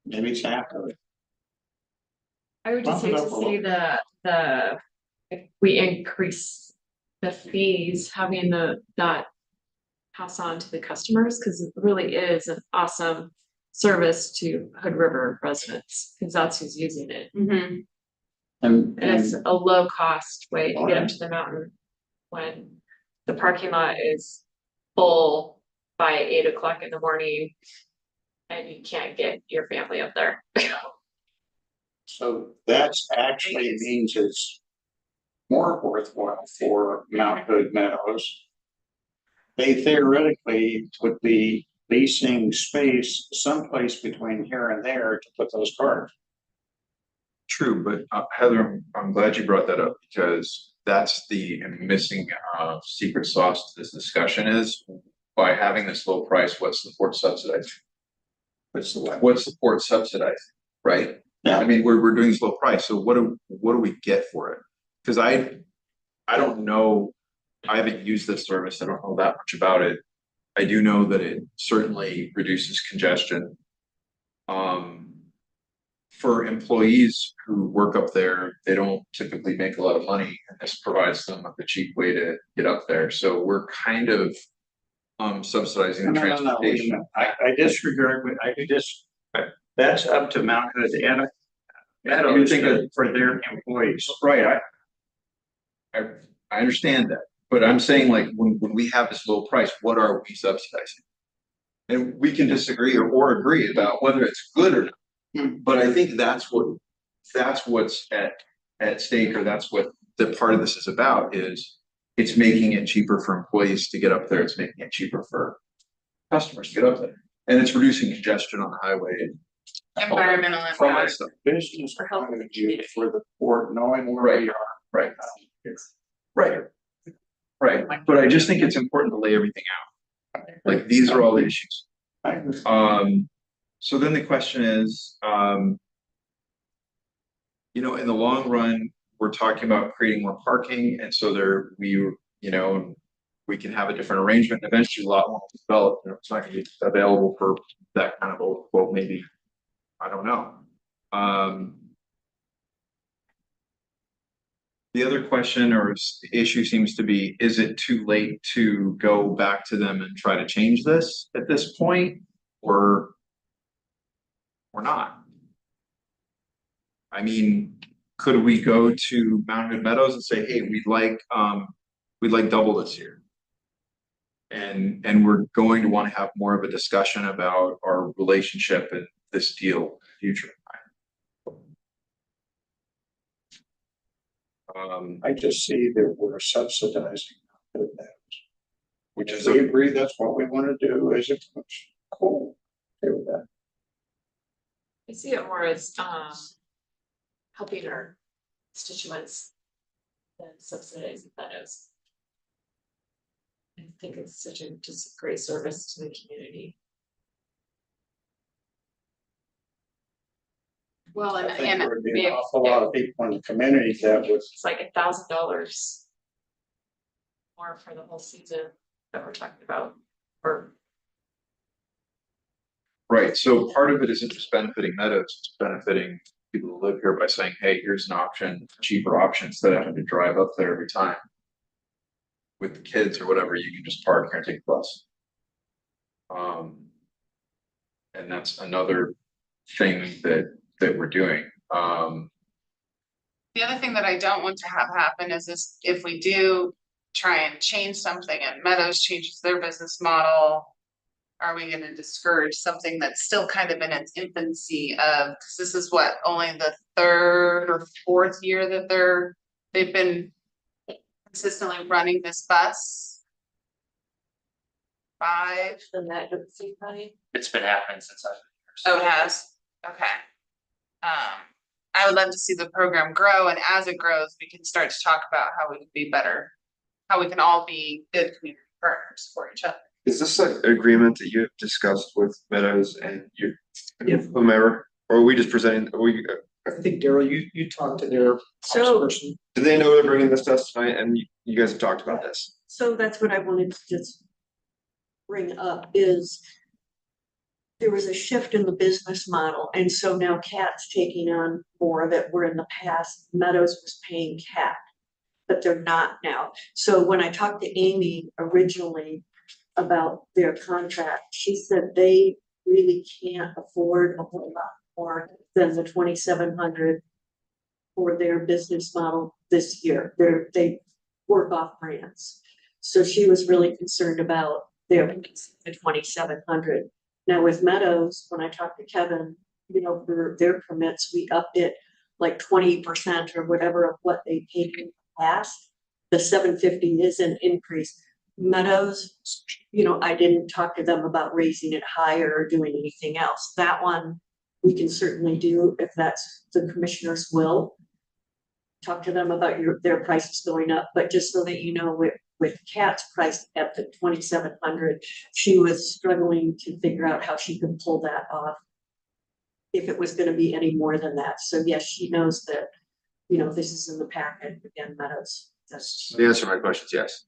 maybe it's half of it. I would just Bump it hate to up a see if we increase the fees, having that pass on to the customers, because it really is an awesome service to Hood River residents, because that's who's using it. Mhm. And And it's a low cost way to get up to the mountain when the parking lot is full by 8 o'clock in the morning. And you can't get your family up there. so that's actually means it's more worthwhile for Mount Hood Meadows. They theoretically would be leasing space someplace between here and there to put those cars. True, but Heather, I'm glad you brought that up because that's the missing secret sauce to this discussion is by having this low price, what's the port subsidizing? What's the what? What's the port subsidizing, right? Yeah. I mean, we're doing this low price, so what do we get for it? Cause I don't know, I haven't used this service, I don't know that much about it. I do know that it certainly reduces congestion. For employees who work up there, they don't typically make a lot of money and this provides them with a cheap way to get up there. So we're kind of subsidizing the No, wait a transportation. minute. I disregard, that's up to Mount Hood and Meadows for their employees. Right, I understand that, but I'm saying like when we have this low price, what are we subsidizing? And we can disagree or agree about whether it's good or not. But I think that's what's at stake, or that's what the part of this is about, is it's making it cheaper for employees to get up there, it's making it cheaper for customers to get up there. And it's reducing congestion on the highway. Environmental From my impact. stuff. Business point of view for the port, knowing where we are. Right. Right, but I just think it's important to lay everything out. Like, these are all the issues. So then the question is, you know, in the long run, we're talking about creating more parking, and so we can have a different arrangement. Eventually, a lot won't be developed. You know, it's not going to be available for that kind of overflow. Maybe, I don't know. The other question or issue seems to be: is it too late to go back to them and try to change this at this point, or not? I mean, could we go to Mount Hood Meadows and say, hey, we'd like double this year? And we're going to want to have more of a discussion about our relationship and this deal in the future. I just see that we're subsidizing that. Which is we agree that's what we want to do as a commission. Cool. Okay with that. I see it more as helping our constituents than subsidizing meadows. I think it's such a just great service to the community. Well, I think there would be an awful lot of people in the community that would. It's like $1,000 more for the whole season that we're talking about, or Right, so part of it isn't just benefiting Meadows, it's benefiting people who live here by saying, hey, here's an option, cheaper option, instead of having to drive up there every time. With the kids or whatever, you can just park here and take a bus. And that's another thing that we're doing. The other thing that I don't want to have happen is this, if we do try and change something and Meadows changes their business model, are we gonna discourage something that's still kind of in its infancy of, cause this is what, only the 3rd or 4th year that they've been consistently running this bus? 5? then that doesn't seem funny. It's been happening since I've Oh, it has? Okay. I would love to see the program grow, and as it grows, we can start to talk about how we can be better, how we can all be good community partners for each other. Is this an agreement that you have discussed with Meadows and whomever, or are we just presenting, I think Daryl, you talked to their So- person. do they know they're bringing this to us tonight and you guys have talked about this? So that's what I wanted to just bring up is there was a shift in the business model, and so now CAT's taking on more of it, where in the past Meadows was paying CAT, but they're not now. So when I talked to Amy originally about their contract, she said they really can't afford a whole lot more than the 2,700 for their business model this year. They work off grants. So she was really concerned about the 2,700. Now with Meadows, when I talked to Kevin, for their permits, we upped it like 20% or whatever of what they paid in the past. The 750 is an increase. Meadows, I didn't talk to them about raising it higher or doing anything else. That one we can certainly do if that's the commissioners will. Talk to them about their prices going up, but just so that you know, with CAT's price at the 2,700, she was struggling to figure out how she could pull that off if it was going to be any more than that. So yes, she knows that, this is in the packet again, Meadows. The answer to my question is yes.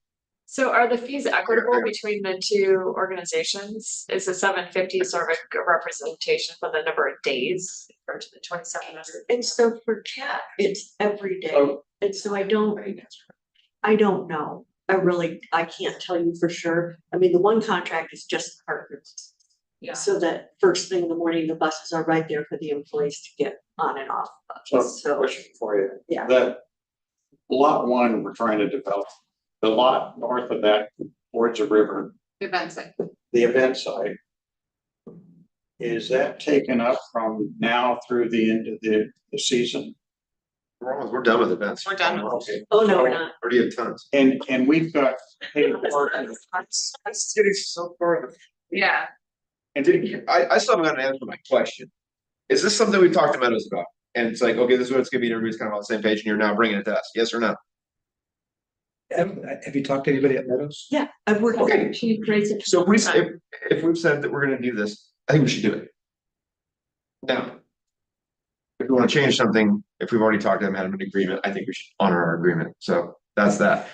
So are the fees equitable between the two organizations? Is the 750 sort of a representation for the number of days or to the 2,700? And so for CAT, it's every day. And so I don't know. I can't tell you for sure. I mean, the one contract is just partners. Yeah. So that first thing in the morning, the buses are right there for the employees to get on and off. So question for you. Yeah. That lot 1 we're trying to develop, the lot north of that towards the river, Event site. the event site. Is that taken up from now through the end of the season? We're done with events. We're done with it. Okay. Oh, no, we're not. Already have tons. And we've got paid parking. It's getting so far. Yeah. And I still haven't got an answer to my question. Is this something we've talked to Meadows about? And it's like, okay, this is what it's gonna be, and everybody's kind of on the same page, and you're now bringing it to us, yes or no? Have you talked to anybody at Meadows? Yeah, I've worked. Okay. She creates it. So if we've said that we're gonna do this, I think we should do it. Now, if we want to change something, if we've already talked to them, had an agreement, I think we should honor our agreement. So that's that.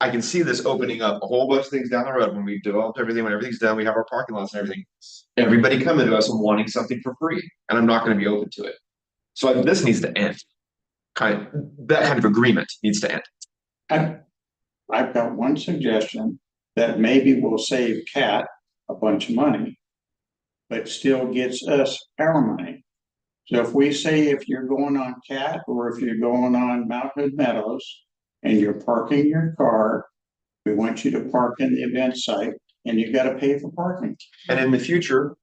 I can see this opening up a whole bunch of things down the road when we've developed everything, when everything's done, we have our parking lots and everything. Everybody coming to us and wanting something for free, and I'm not going to be open to it. So this needs to end. That kind of agreement needs to end. I've got one suggestion that maybe will save Cat a bunch of money, but still gets us our money. So if we say if you're going on Cat or if you're going on Mount Hood Meadows and you're parking your car, we want you to park in the event site and you gotta pay for parking. And in the future,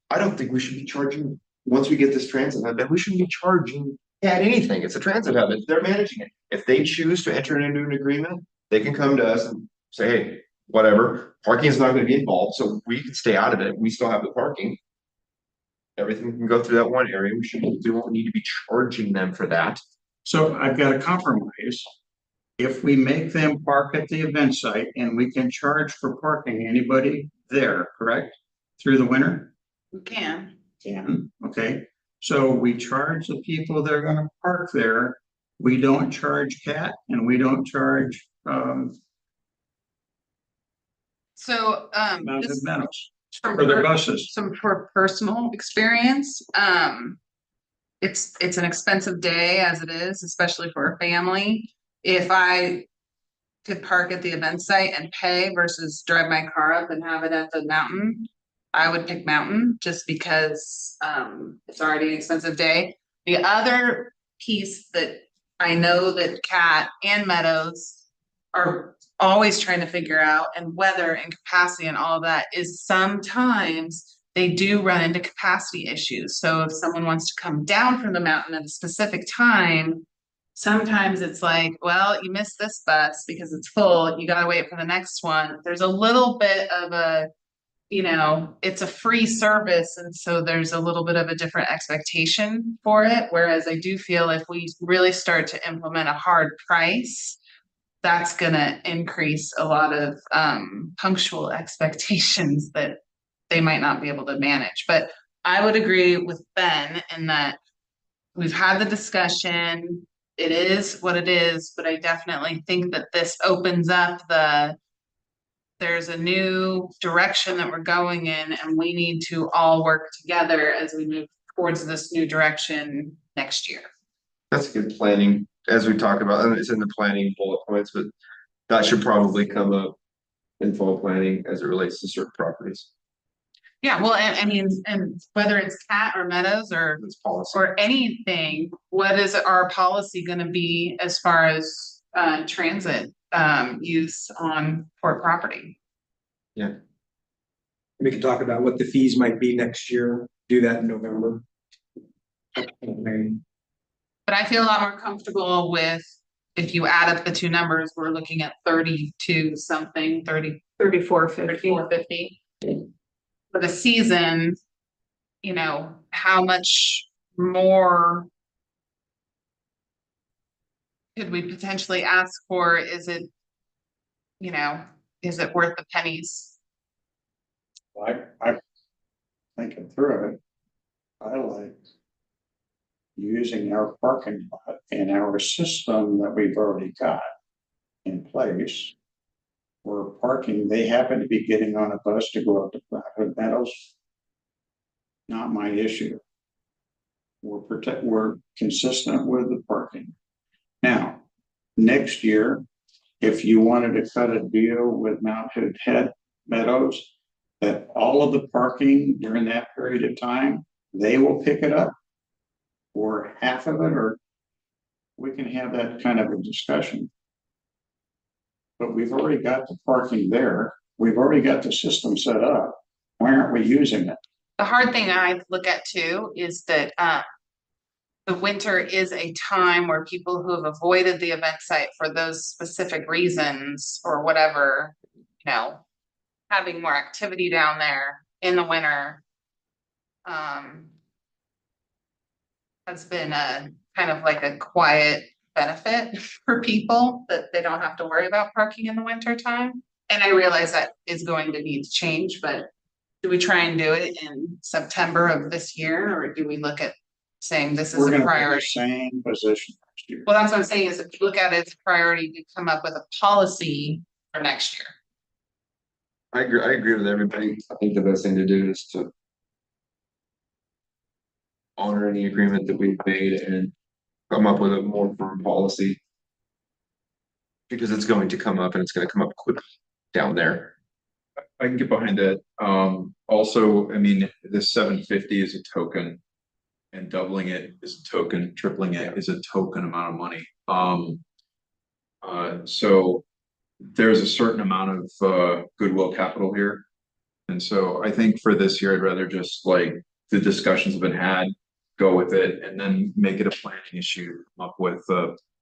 I don't think we should be charging, once we get this transit hub, then we shouldn't be charging Cat anything. It's a transit hub. They're managing it. If they choose to enter into an agreement, they can come to us and say, hey, whatever, parking is not going to be involved, so we can stay out of it. We still have the parking. Everything can go through that one area. We won't need to be charging them for that. So I've got a compromise. If we make them park at the event site and we can charge for parking anybody there, correct? Through the winter? We can. Can, okay. So we charge the people that are gonna park there. We don't charge Cat and we don't charge Mountain Just Meadows from for their buses. some for personal experience, it's an expensive day as it is, especially for a family. If I could park at the event site and pay versus drive my car up and have it at the mountain, I would pick mountain just because it's already an expensive day. The other piece that I know that Cat and Meadows are always trying to figure out, and weather and capacity and all of that, is sometimes they do run into capacity issues. So if someone wants to come down from the mountain at a specific time, sometimes it's like, well, you missed this bus because it's full, you gotta wait for the next one. There's a little bit of a, it's a free service, and so there's a little bit of a different expectation for it. Whereas I do feel if we really start to implement a hard price, that's gonna increase a lot of punctual expectations that they might not be able to manage. But I would agree with Ben in that we've had the discussion, it is what it is, but I definitely think that this opens up there's a new direction that we're going in, and we need to all work together as we move towards this new direction next year. That's good planning, as we talked about, and it's in the planning bullet points, but that should probably come up in fall planning as it relates to certain properties. Yeah, well, I mean, and whether it's Cat or Meadows or anything, what is our policy gonna be as far as transit use on port property? Yeah. We can talk about what the fees might be next year, do that in November. But I feel a lot more comfortable with, if you add up the two numbers, we're looking at 32 something, 34.50 for the season. How much more could we potentially ask for? Is it worth the pennies? I thinking through it, I like using our parking lot and our system that we've already got in place. For parking, they happen to be getting on a bus to go up to Blackwood Meadows. Not my issue. We're consistent with the parking. Now, next year, if you wanted to cut a deal with Mount Hood Meadows, that all of the parking during that period of time, they will pick it up, or half of it, or we can have that kind of a discussion. But we've already got the parking there. We've already got the system set up. Why aren't we using it? The hard thing I look at too is that the winter is a time where people who have avoided the event site for those specific reasons or whatever, having more activity down there in the winter has been a kind of like a quiet benefit for people, that they don't have to worry about parking in the winter time. And I realize that is going to need to change, but Do we try and do it in September of this year, or do we look at saying this is We're a gonna be in the priority? same position next year. Well, that's what I'm saying is if you look at it as a priority, to come up with a policy for next year. I agree with everybody. I think the best thing to do is to honor any agreement that we've made and come up with a more firm policy. Because it's going to come up and it's gonna come up quick down there. I can get behind that. Also, I mean, the 750 is a token. And doubling it is a token, tripling it is a token amount of money. So there's a certain amount of goodwill capital here. And so I think for this year, I'd rather just like the discussions have been had, go with it, and then make it a planning issue, come up with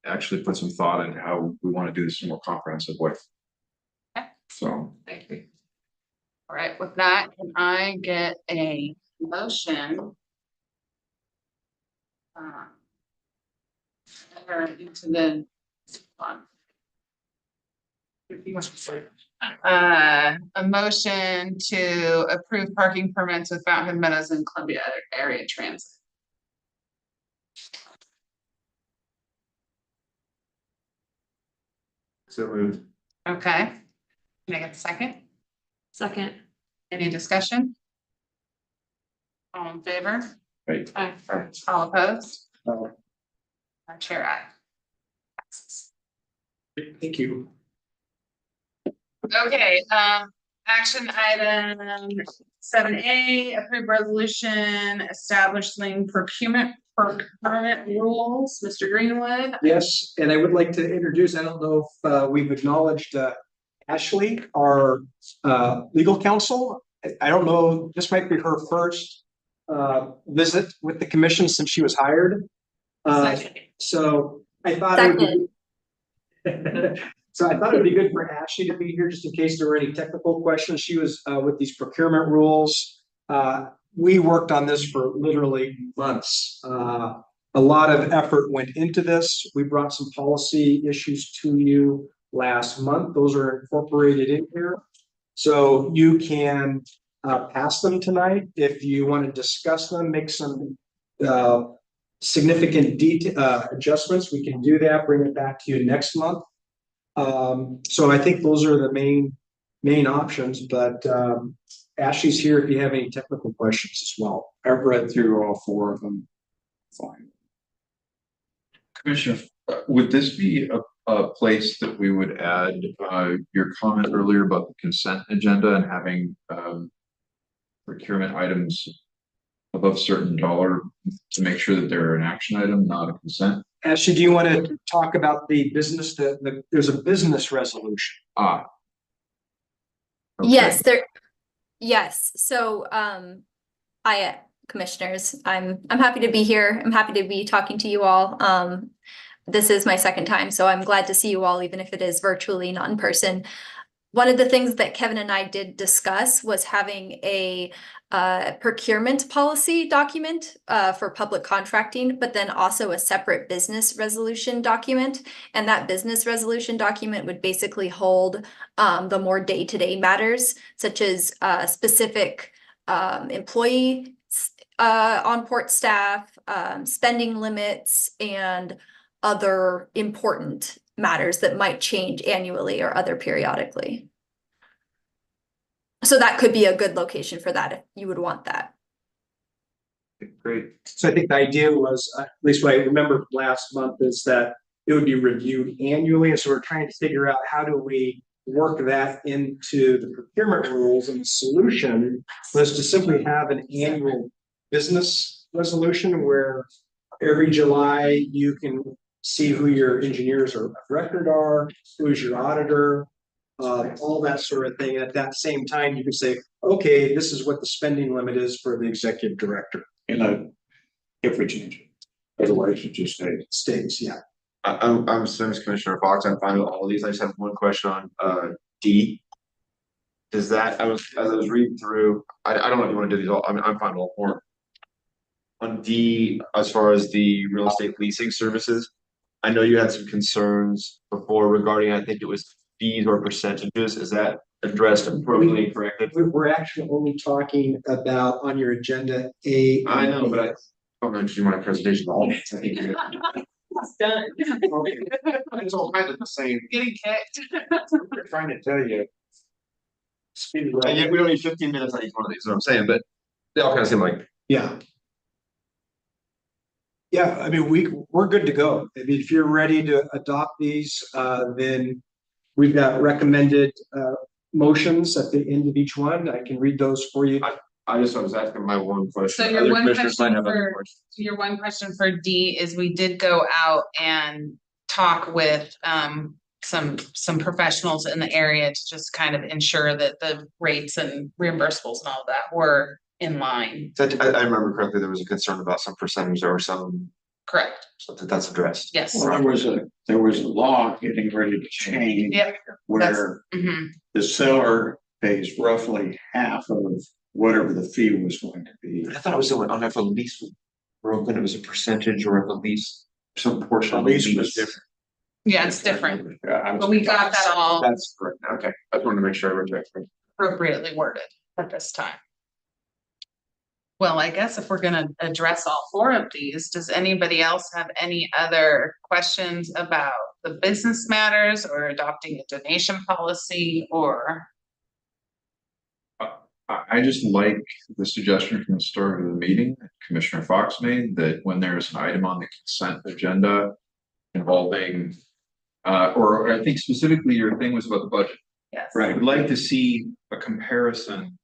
actually put some thought in how we want to do this in a more comprehensive way. Okay. So. Thank you. All right, with that, can I get a motion? Enter into the a motion to approve parking permits with Fountain Meadows and Columbia Area Transit. So moved. Okay, can I get a second? Second. Any discussion? All in favor? Right. Aye. All opposed? No. Chair aye. Passes. Thank you. Okay, action item 7A, approved resolution establishing procurement rules, Mr. Greenwood. Yes, and I would like to introduce, I don't know if we've acknowledged Ashley, our legal counsel. I don't know, this might be her first visit with the commission since she was hired. So I thought it would be, so I thought it would be good for Ashley to be here just in case there were any technical questions. She was with these procurement rules. We worked on this for literally months. A lot of effort went into this. We brought some policy issues to you last month. Those are incorporated in here. So you can pass them tonight. If you want to discuss them, make some significant adjustments, we can do that, bring it back to you next month. So I think those are the main options, but Ashley's here if you have any technical questions as well. I've read through all four of them. Fine. Commissioner, would this be a place that we would add your comment earlier about the consent agenda and having procurement items above certain dollar to make sure that they're an action item, not a consent? Ashley, do you want to talk about the business, there's a business resolution? Okay. Yes, so hi commissioners, I'm happy to be here. I'm happy to be talking to you all. This is my second time, so I'm glad to see you all, even if it is virtually, not in person. One of the things that Kevin and I did discuss was having a procurement policy document for public contracting, but then also a separate business resolution document. And that business resolution document would basically hold the more day-to-day matters, such as specific employee on-port staff, spending limits, and other important matters that might change annually or other periodically. So that could be a good location for that if you would want that. Great. So I think the idea was, at least what I remember last month, is that it would be reviewed annually. And so we're trying to figure out how do we work that into the procurement rules, and the solution was to simply have an annual business resolution where every July you can see who your engineers of record are, who's your auditor, all that sort of thing. At that same time, you can say, okay, this is what the spending limit is for the executive director. If we change it, otherwise it just stays. Yeah. I'm Sims, Commissioner Fox. I'm fine with all of these. I just have one question on D. Does that, as I was reading through, I don't know if you want to do these all. I mean, I'm fine with all four. On D, as far as the real estate leasing services, I know you had some concerns before regarding, I think it was fees or percentages. Is that addressed appropriately and corrected. We're actually only talking about on your agenda A. I know, but I don't know if you want a presentation of all of it. I think you're- It's done. It's all kind of the same. Getting kicked. We're trying to tell you. Speed it And yet right. we don't need 15 minutes on each one of these, is what I'm saying, but they all kind of seem like, Yeah. Yeah, I mean, we're good to go. I mean, if you're ready to adopt these, then we've got recommended motions at the end of each one. I can read those for you. I was asking my one question. So your Other one commissioners might question have other for, questions. Your one question for D is we did go out and talk with some professionals in the area to just kind of ensure that the rates and reimbursables and all of that were in line. So I remember correctly, there was a concern about some percentage or some, Correct. something that's addressed. Yes. Well, there was a law getting ready to change. Yep. Where Mhm. the seller pays roughly half of whatever the fee was going to be. I thought it was the one, on if a lease was broken, it was a percentage or if a lease, some portion of the Lease was lease. different. Yeah, it's different, Yeah, but we got that all That's correct. Okay, I just wanted to make sure I read that. appropriately worded at this time. Well, I guess if we're gonna address all four of these, does anybody else have any other questions about the business matters or adopting a donation policy or? I just like the suggestion from the start of the meeting that Commissioner Fox made, that when there's an item on the consent agenda involving, or I think specifically your thing was about the budget. Yes. I would like to see a comparison.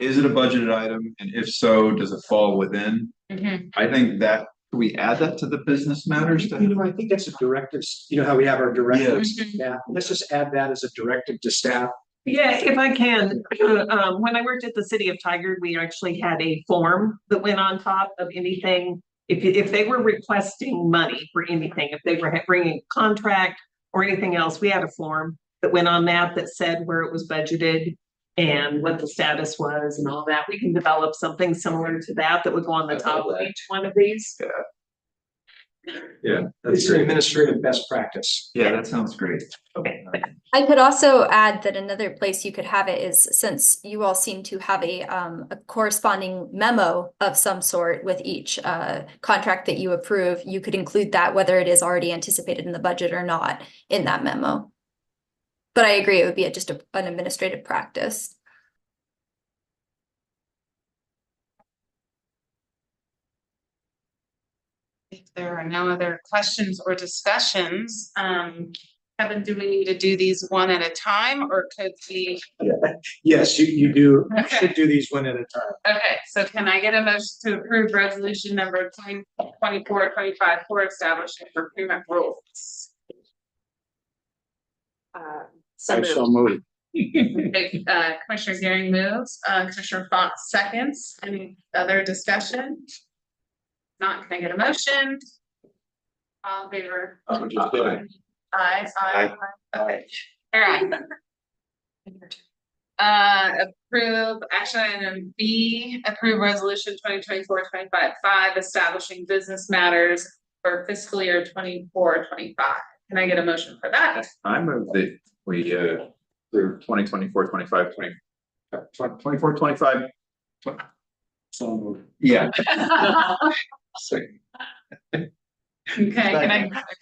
Is it a budgeted item? And if so, does it fall within? Mhm. I think that, can we add that to the business matters? You know, I think that's a directive, you know how we have our directives? Mhm. Yeah, let's just add that as a directive to staff. Yeah, if I can, when I worked at the city of Tigard, we actually had a form that went on top of anything. If they were requesting money for anything, if they were bringing a contract or anything else, we had a form that went on that said where it was budgeted and what the status was and all that. We can develop something similar to that would go on the top of each one of these. Yeah. It's an administrative best practice. Yeah, that sounds great. Okay. I could also add that another place you could have it is, since you all seem to have a corresponding memo of some sort with each contract that you approve, you could include that, whether it is already anticipated in the budget or not, in that memo. But I agree, it would be just an administrative practice. If there are no other questions or discussions, Kevin, do we need to do these one at a time or could we? Yes, you do, you should do these one at a time. Okay, so can I get a motion to approve resolution number 2024-25 for establishing procurement rules? I so moved. Okay, Commissioner Gearing moves, Commissioner Fox seconds. Any other discussion? Not, can I get a motion? All in favor? Aye. Okay. All right. Approve action item B, approve resolution 2024-25 establishing business matters for fiscal year 24-25. Can I get a motion for that? I move that we, through 2024-25, 24-25. So moved. Yeah. Okay, can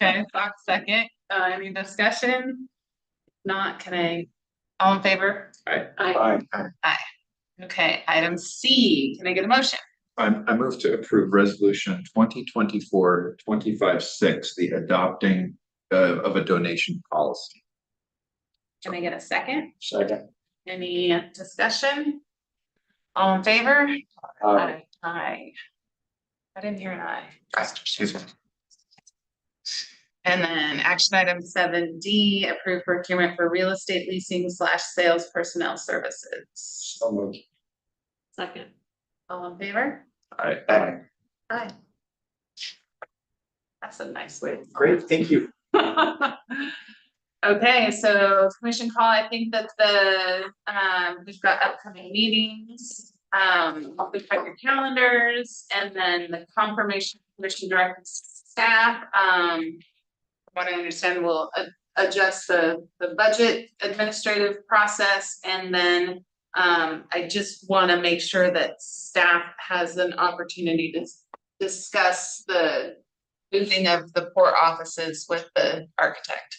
I, Fox second, any discussion? Not, can I, all in favor? Aye. Okay, item C, can I get a motion? I move to approve resolution 2024-25-6, the adopting of a donation policy. Can I get a second? Second. Any discussion? All in favor? Aye. Aye. I didn't hear an aye. Excuse me. And then action item 7D, approve procurement for real estate leasing / sales personnel services. So moved. Second. All in favor? Aye. Aye. That's a nice way. Great, thank you. Okay, so commission call, I think that we've got upcoming meetings. We've got your calendars and then the confirmation commission director staff. What I understand will adjust the budget administrative process, and then I just want to make sure that staff has an opportunity to discuss the moving of the port offices with the architect.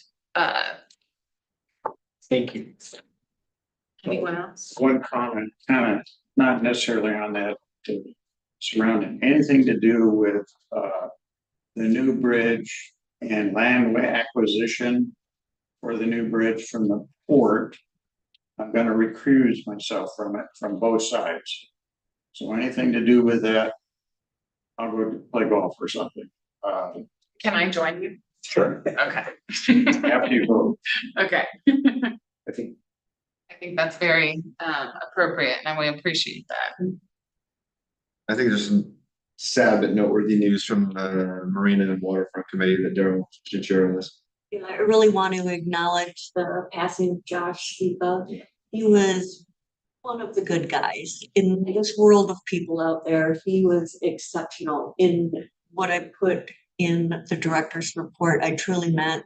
Thank you. Anyone else? One comment, kind of not necessarily on that, surrounding anything to do with the new bridge and land acquisition for the new bridge from the port. I'm gonna recuse myself from it from both sides. So anything to do with that, I'll go play golf or something. Can I join you? Sure. Okay. After you vote. Okay. I think I think that's very appropriate, and we appreciate that. I think there's some sad but noteworthy news from the Marina and Waterfront Committee that Daryl should share on this. Yeah, I really want to acknowledge the passing of Josh Stipa. He was one of the good guys in this world of people out there. He was exceptional in what I put in the director's report. I truly meant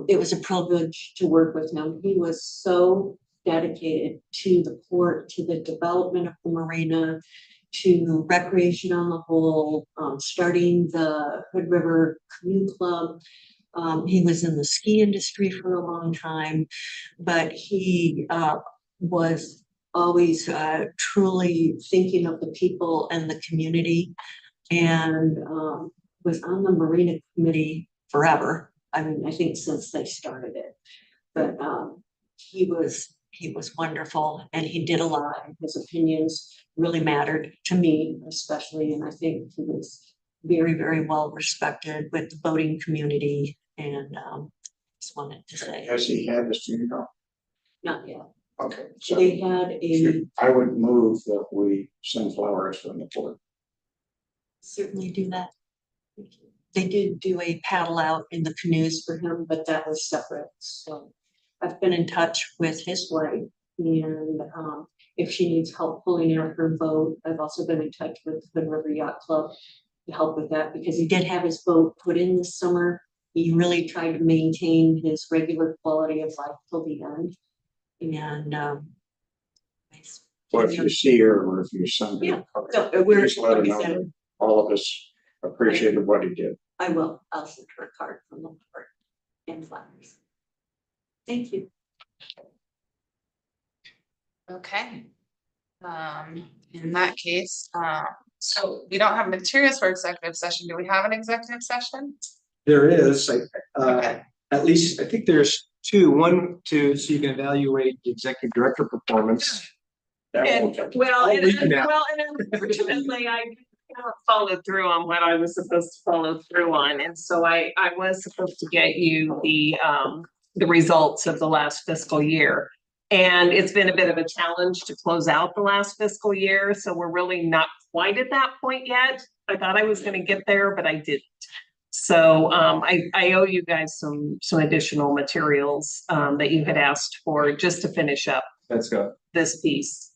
it was a privilege to work with him. He was so dedicated to the port, to the development of the marina, to recreation on the whole, starting the Hood River Canoe Club. He was in the ski industry for a long time, but he was always truly thinking of the people and the community, and was on the Marina Committee forever. I mean, I think since they started it, but he was wonderful, and he did a lot. His opinions really mattered to me, especially, and I think he was very, very well respected with the boating community. And just wanted to say, Has he had his funeral? not yet. Okay. So They had a, I would move that we send flowers from the port. certainly do that. They did do a paddle out in the canoes for him, but that was separate. So I've been in touch with his wife, and if she needs help pulling out her boat, I've also been in touch with the Hood River Yacht Club to help with that, because he did have his boat put in this summer. He really tried to maintain his regular quality of life till the end. And So if you see her or if you send her, yeah, so we're, just let her like I know said, that all of us appreciated what he did. I will. I'll send her a card from the port and flowers. Thank you. Okay. In that case, so we don't have materials for executive session. Do we have an executive session? there is, Okay. at least, I think there's two, one, so you can evaluate the executive director performance. That And, won't- well, I'll and, leave now. well, and unfortunately, I haven't followed through on what I was supposed to follow through on, and so I was supposed to get you the results of the last fiscal year. And it's been a bit of a challenge to close out the last fiscal year, so we're really not quite at that point yet. I thought I was gonna get there, but I didn't. So I owe you guys some additional materials that you had asked for just to finish up Let's go. this piece.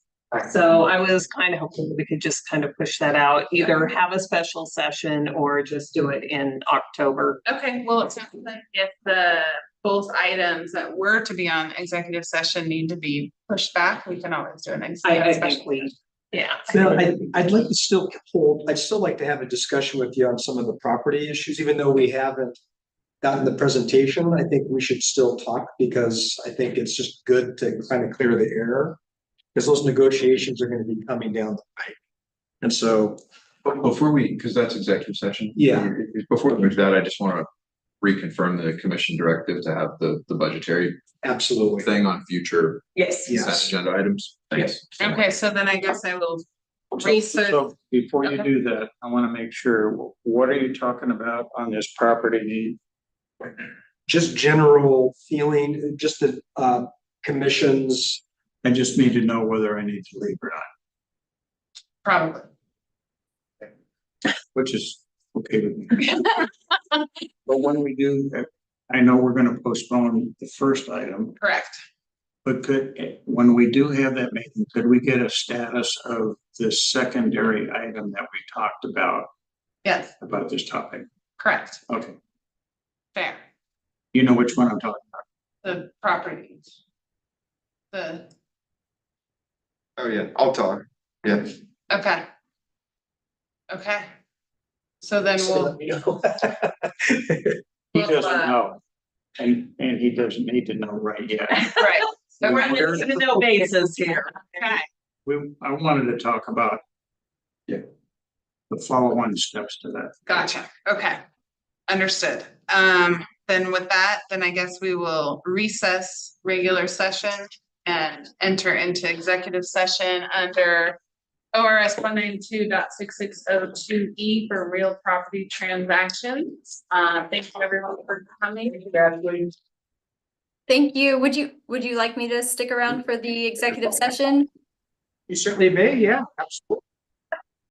So I was kind of hoping that we could just kind of push that out, either have a special session or just do it in October. Okay, well, it sounds like if the both items that were to be on executive session need to be pushed back, we can always do an I executive think session. we, yeah. Now, I'd like to still I'd still like to have a discussion with you on some of the property issues, even though we haven't gotten the presentation. I think we should still talk, because I think it's just good to kind of clear the air, because those negotiations are going to be coming down the pipe. And so, Before we, because that's executive session. Yeah. Before we move to that, I just want to reconfirm the commission directive to have the budgetary absolutely. thing on future Yes. Yes. agenda items. Thanks. Okay, so then I guess I will research. So before you Okay. do that, I want to make sure, what are you talking about on this property need? Just general feeling, just the commissions. I just need to know whether I need to leave or not, Probably. which is okay with me. But when we do, I know we're gonna postpone the first item, Correct. but when we do have that meeting, could we get a status of the secondary item that we talked Yes, about this topic? correct. Okay. Fair. You know which one I'm talking about? The properties. The, Oh, yeah, I'll talk. Yeah. okay. Okay. So then So we'll. let me know. He Well, doesn't know. And he doesn't need to know right yet. Right. We're Okay. on a no basis here. Okay. I wanted to talk about. Yeah. The follow-on steps to that. Gotcha. Okay. Understood. Then with that, then I guess we will recess regular session and enter into executive session under ORS 192.6602 E for real property transactions. Thank you everyone for coming. Thank you. Would you like me to stick around for the executive session? You certainly may, yeah, absolutely.